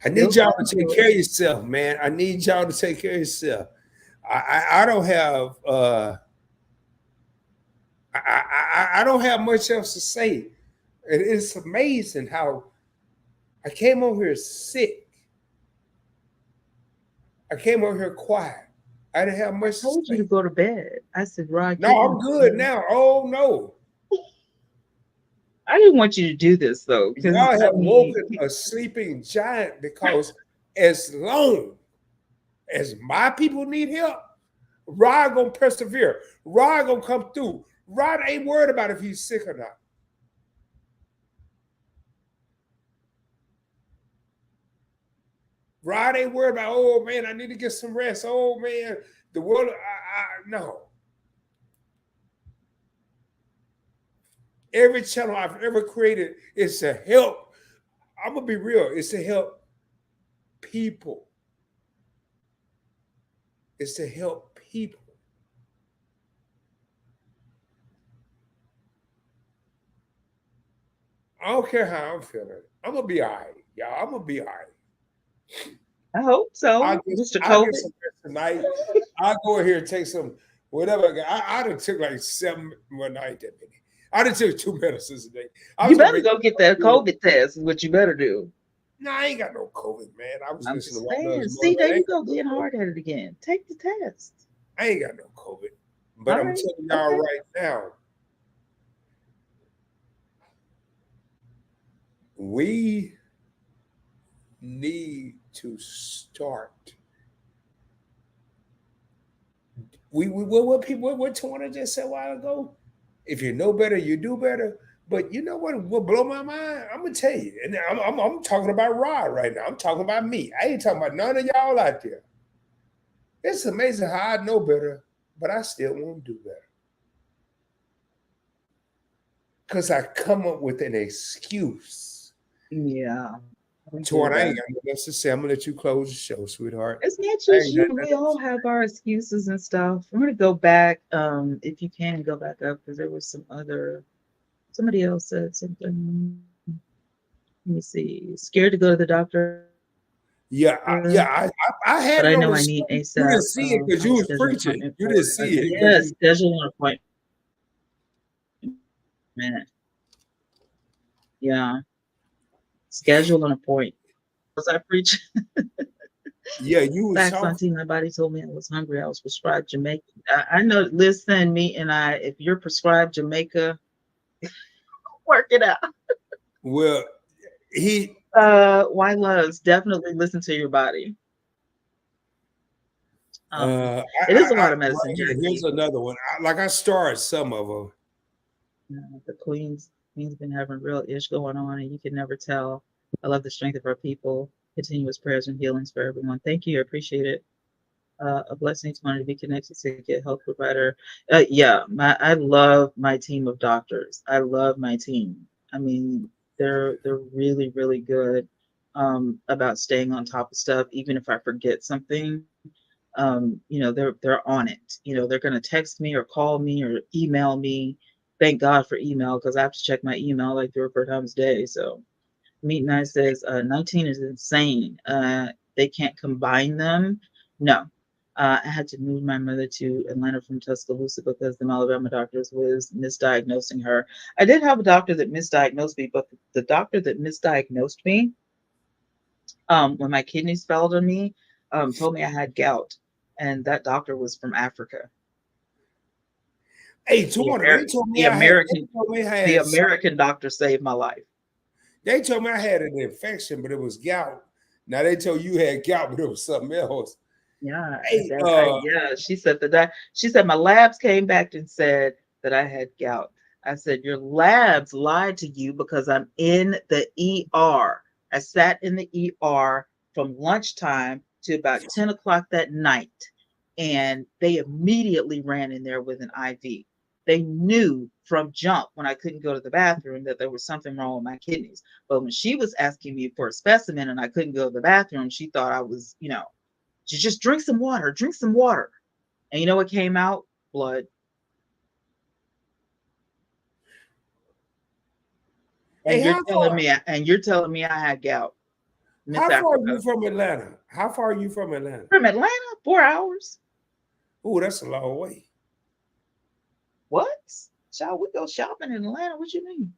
I Still need y'all going to take through care it. of yourself, man. I need y'all to take care of yourself. I don't have I don't have much else to say. It's amazing how I came over here sick. I came over here quiet. I didn't have I much to told you to say. go to bed. I said, Rod, No, get I'm in good bed. now. Oh no. I didn't want you to do this though, because Y'all I have mean, woken a sleeping giant because as long as my people need help, Rod gonna persevere. Rod gonna come through. Rod ain't worried about if he's sick or not. Rod ain't worried about, oh man, I need to get some rest. Oh man, the world, no. Every channel I've ever created is to help. I'm gonna be real. It's to help people. It's to help people. I don't care how I'm feeling. I'm gonna be all right, y'all. I'm gonna be all right. I hope so, Mr. I'll get COVID. some rest tonight. I'll go in here and take some whatever. I done took like seven. Well, no, I ain't that many. I done took two medicines a day. I You was gonna better make. go get that COVID test, is what you better do. No, I ain't got no COVID, man. I was I'm listening to just Walk saying. Dogs See, there Morning. I you ain't got go, no being COVID. hard headed again. Take the test. I ain't got no COVID. But All I'm right. telling y'all Okay. right now, we need to start. What people what Tawana just said a while ago. If you know better, you do better. But you know what will blow my mind? I'm gonna tell you, and I'm talking about Rod right now. I'm talking about me. I ain't talking about none of y'all out there. It's amazing how I know better, but I still won't do better because I come up with an excuse. Yeah, I To hear what I ain't that. got nothing else to say. I'm gonna let you close the show, sweetheart. It's not I just ain't got you. We nothing all else. have our excuses and stuff. I'm gonna go back. If you can go back up, because there was somebody else said something. Let me see. Scared to go to the doctor, Yeah, but I yeah. know I need I ASAP. had it on the screen. You I'll didn't see schedule it an because you was appointment for preaching. You didn't see it yes, because you. schedule an appointment. Yeah, schedule an appointment. Was I preaching? Yeah, you was Facts, talking. Auntie. My body told me I was hungry. I was prescribed Jamaica. I know. Listen, me and I. If you're prescribed Jamaica, work it out. Well, he. Why loves? Definitely listen to your body. It is a lot of medicine, Right here. Here's Jackie. another one. Like I started some of them. The Queen's been having real ish going on, and you can never tell. I love the strength of our people. Continuous prayers and healings for everyone. Thank you. I appreciate it. A blessing to want to be connected to get health provider. Yeah, I love my team of doctors. I love my team. I mean, they're really really good about staying on top of stuff. Even if I forget something, they're on it. They're going to text me or call me or email me. Thank God for email because I have to check my email like 3 or 4 times a day. So Meat Night says 19 is insane. They can't combine them. No. I had to move my mother to Atlanta from Tuscaloosa because the Alabama doctors was misdiagnosing her. I did have a doctor that misdiagnosed me, but the doctor that misdiagnosed me, when my kidneys failed on me, told me I had gout, and that doctor was from Africa. Hey, The Tawana, Amer- the They American told me I the had something. American doctor saved my life. They told me I had an infection, but it was gout. Now they told you had gout, but it was something else. Yeah, Hey, yeah. She said my labs came back and said that I had gout. I said your labs lied to you because I'm in the ER. I sat in the ER from lunchtime to about 10 o'clock that night, and they immediately ran in there with an IV. They knew from jump when I couldn't go to the bathroom that there was something wrong with my kidneys. But when she was asking me for a specimen and I couldn't go to the bathroom, she thought I was, just drink some water, drink some water. And you know what came out? Blood. hey, And you're telling me I had gout, Miss how far are you Africa. from Atlanta? How far are you from Atlanta? From Atlanta, 4 hours. Oh, that's a long way. What? Shall we go shopping in Atlanta? What you mean?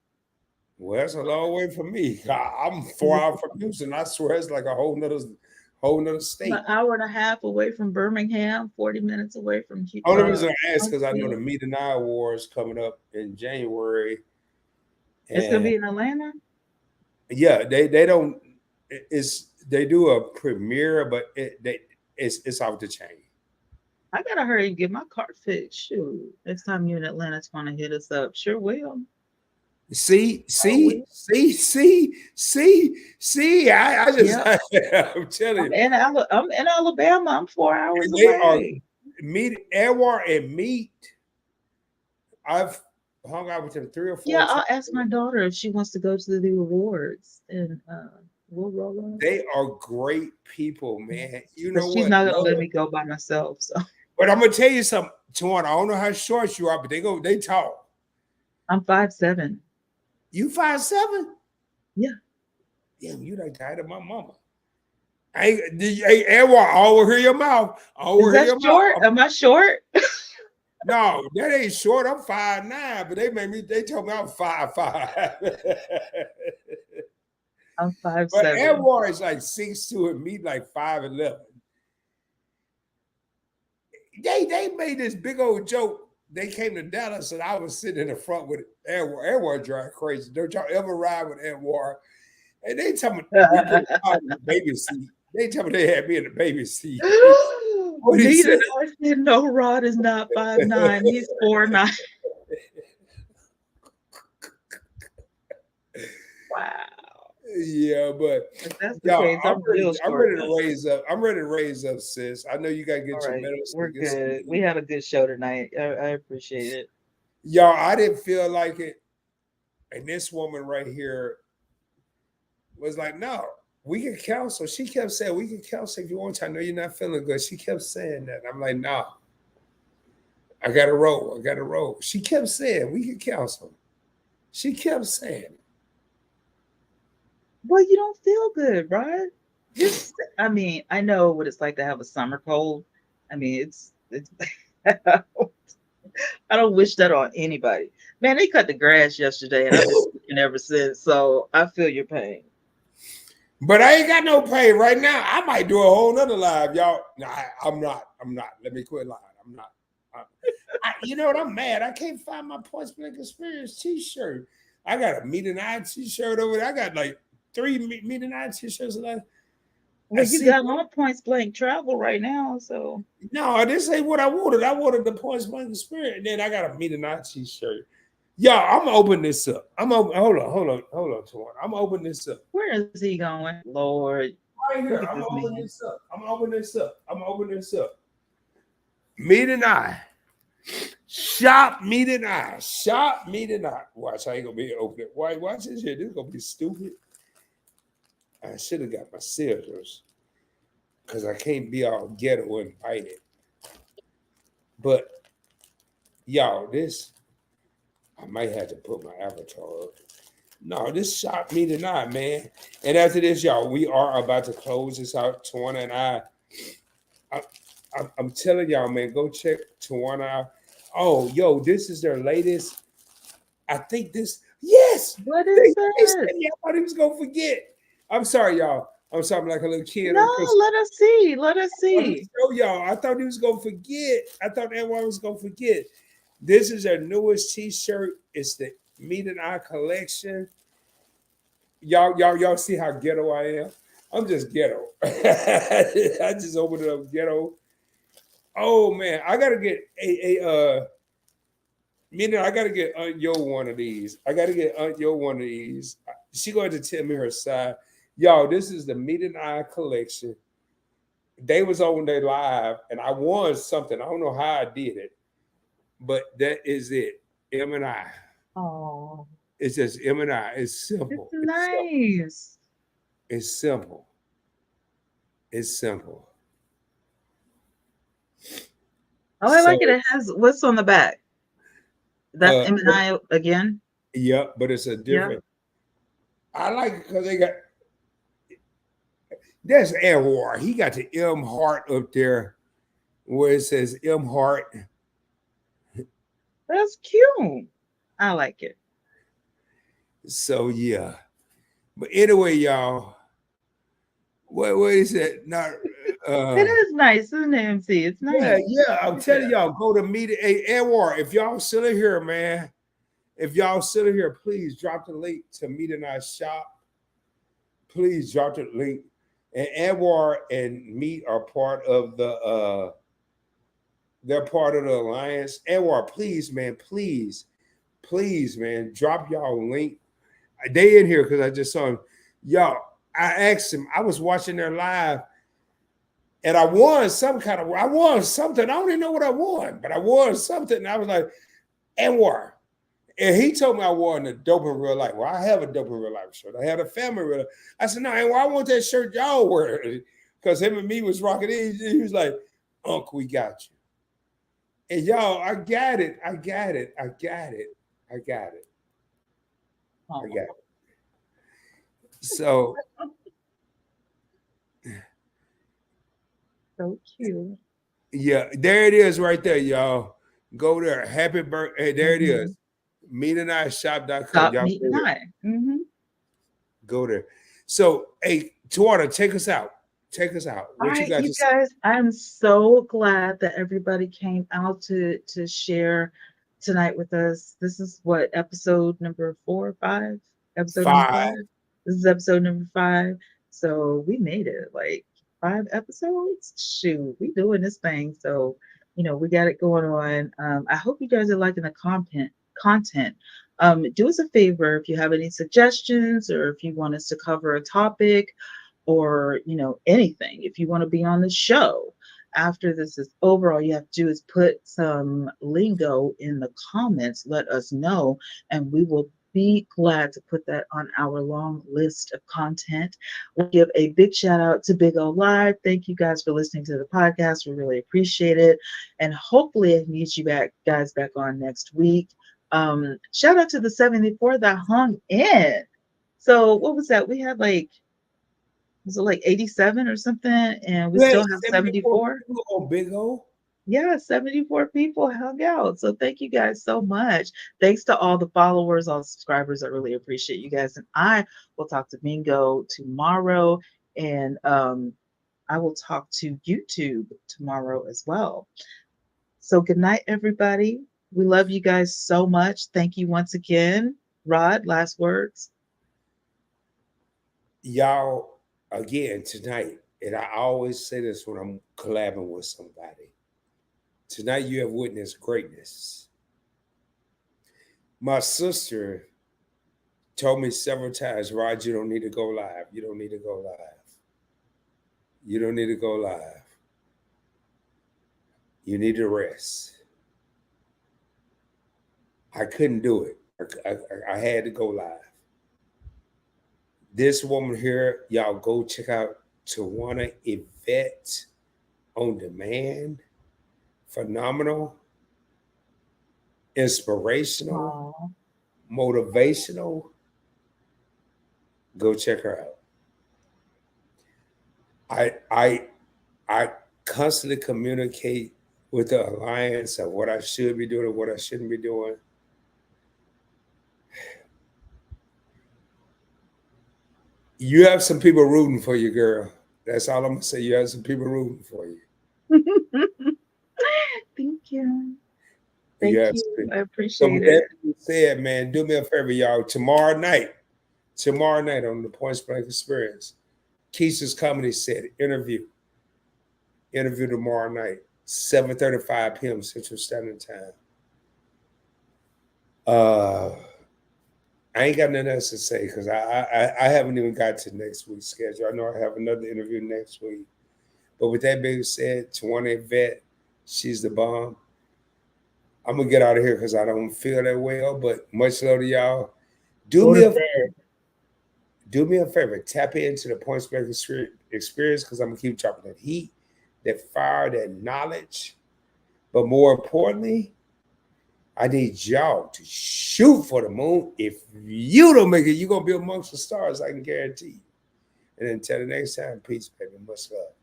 Well, that's a long way from me. I'm Is 4 hours from Houston. I swear it's like a whole nother I'm an state. hour and a half away from Birmingham, 40 minutes away from Only reason I ask because I know the Huntsville. Meet and I Awards coming up in January, It's gonna and be in Atlanta. yeah, they don't. It's they do a premiere, but it's off the chain. I gotta hurry and get my car fixed. Shoot. Next time you in Atlanta, it's gonna hit us up. Sure will. See, Oh, see, will. see, see, see, see. I just, Yep. I'm telling you, I'm in Alabama. I'm 4 hours and they are away. meet Edward and meet. I've hung out with them three or four Yeah, times. I'll ask my daughter if she wants to go to the awards, and we'll roll on. They are great people, man. You But know she's what? not gonna Love. let me go by myself. So But I'm gonna tell you something, Tawana. I don't know how short you are, but they talk. I'm 5'7". You 5'7"? Yeah. Damn, you like the height of my mama. Hey, Edward, I always hear your mouth. I Is always hear that your short? mouth. Am I short? No, that ain't short. I'm 5'9", but they told me I'm 5'5". I'm five But seven. Edward is like 6'2" and me like 5'11". They made this big old joke. They came to Dallas and I was sitting in the front with Edward. Edward drive crazy. Don't y'all ever ride with Edward? And they tell me we put Rod in the baby seat. They tell me they had me in the baby seat. What he Nita said? and I said no. Rod is not 5'9". He's 4'9". Yeah, but If that's the y'all, case, I'm real I'm short. ready to raise up. I'm ready to raise up, sis. I know you gotta All get your right, medicine we're and get some good. We sleep. had a good show tonight. I appreciate it. Y'all, I didn't feel like it. And this woman right here was like, no, we can counsel. She kept saying, we can counsel if you want to. I know you're not feeling good. She kept saying that. I'm like, nah, I got to roll. I got to roll. She kept saying, we can counsel. She kept saying, Well, you don't feel good, right? Just, I mean, I know what it's like to have a summer cold. I mean, it's. I don't wish that on anybody. Man, they cut the grass yesterday, and I've been sticking ever since. So I feel your pain. but I ain't got no pain right now. I might do a whole nother live, y'all. Nah, I'm not. I'm not. Let me quit lying. I'm not. You know what? I'm mad. I can't find my Points Blank Experience T-shirt. I got a Meet and I T-shirt over there. I got like three Meet and I T-shirts. And I Well, you see. got on points blank travel right now, so No, this ain't what I wanted. I wanted the Points Blank Experience. And then I got a Meet and I T-shirt. Y'all, I'm gonna open this up. I'm open. Hold on, Tawana. I'm gonna open this up. where is he going? Lord, Right look here. at I'm this gonna open man. this up. I'm gonna open this up. I'm gonna open this up. Meet and I. Shop me tonight. Shop me tonight. Watch, I ain't gonna be able to open it. Why? Watch this here. This is gonna be stupid. I should have got my scissors because I can't be all ghetto and bite it. But y'all, this I might have to put my avatar up. No, this shop me tonight, man. And after this, y'all, we are about to close this out. Tawana and I, I'm telling y'all, man, go check Tawana out. Oh, yo, this is their latest. I think this, yes, What they, is they said it? me. I thought he was gonna forget. I'm sorry, y'all. I'm sorry, I'm like a little kid No, on Christmas. let us see. Let us I want to see. show y'all. I thought he was gonna forget. I thought everyone was gonna forget. This is their newest T-shirt. It's the Meet and I collection. Y'all see how ghetto I am? I'm just ghetto. I just opened it up ghetto. Oh man, I gotta get a meaning I gotta get Aunt Yo one of these. I gotta get Aunt Yo one of these. She going to tell me her side. Y'all, this is the Meet and I collection. They was on their live and I won something. I don't know how I did it, but that is it. M and I. Oh, It's just M and I. It's it's simple. It's simple. nice. It's simple. It's simple. Oh, I So like it. It has what's on the back. That's uh M&I again. yeah, but it's a Yeah. different I like it because they got that's Anwar. He got the M heart up there where it says M heart. That's cute. I like it. So yeah. But anyway, y'all, what is it? Not It uh is nice, isn't it, MC? It's yeah, nice. yeah. I'm Yeah. telling y'all, go to meet hey Anwar. If y'all still in here, man, if y'all still in here, please drop the link to meet in our shop. Please drop the link. And Anwar and Meet are part of the they're part of the alliance. Anwar, please, man, please, man, drop y'all link. They in here because I just saw him. Y'all, I asked him. I was watching their live, and I won some kind of. I won something. I don't even know what I won, but I won something. And I was like, Anwar, and he told me I won a dope in real life. Well, I have a dope in real life shirt. I had a family real life. I said, no, Anwar, I want that shirt y'all wear because him and me was rocking it. He was like, Uncle, we got you. And y'all, I got it. I got it. I got it. I got it. I got Oh, it. So so cute. yeah, there it is right there, y'all. Go there. Happy birthday. There it Mhm. is. Meetandishop.com. Stop Y'all meeting go there. eye. Hmm. Go there. So, hey, Tawana, take us out. Take us out. All What you right, got you to say? guys, I'm so glad that everybody came out to share tonight with us. This is what episode number 4 or 5? Episode number Five. 5. This is episode number 5. So we made it like 5 episodes. Shoot, we doing this thing. So we got it going on. I hope you guys are liking the content. Do us a favor if you have any suggestions or if you want us to cover a topic or anything. If you want to be on the show after this is over, all you have to do is put some lingo in the comments. Let us know, and we will be glad to put that on our long list of content. We'll give a big shout out to Big O Live. Thank you guys for listening to the podcast. We really appreciate it. And hopefully I can get you guys back on next week. Shout out to the 74 that hung in. So what was that? We had was it like 87 or something? And we You had still have 74 74. people on Big O. Yeah, 74 people hung out. So thank you guys so much. Thanks to all the followers, all the subscribers. I really appreciate you guys. And I will talk to Bingo tomorrow. And I will talk to YouTube tomorrow as well. So good night, everybody. We love you guys so much. Thank you once again. Rod, last words. Y'all, again, tonight, and I always say this when I'm collabing with somebody. Tonight, you have witnessed greatness. My sister told me several times, Rod, you don't need to go live. You don't need to go live. You don't need to go live. You need to rest. I couldn't do it. I had to go live. This woman here, y'all go check out Twanna Y'vette on demand. Phenomenal, inspirational, Aw. motivational. Go check her out. I constantly communicate with the alliance of what I should be doing and what I shouldn't be doing. You have some people rooting for you, girl. That's all I'm gonna say. You have some people rooting for you. Thank you. You Thank have you. some people. I So appreciate with that it. being said, man, do me a favor, y'all. Tomorrow night on the Points Blank Experience, Keisha's Comedy Set interview tomorrow night, 7:35 p.m. Central Standard Time. Uh, I ain't got nothing else to say because I haven't even got to next week's schedule. I know I have another interview next week. But with that being said, Twanna Y'vette, she's the bomb. I'm gonna get out of here because I don't feel that well. But much love to y'all. Do Go me to a bed. do me a favor. Tap into the Points Blank Experience because I'm gonna keep dropping that heat, that fire, that knowledge. But more importantly, I need y'all to shoot for the moon. If you don't make it, you're gonna be amongst the stars. I can guarantee you. And until the next time, peace, baby. Much love.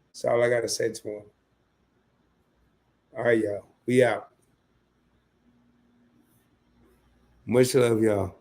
That's all I gotta say to him. All right, y'all. We out. Much love, y'all.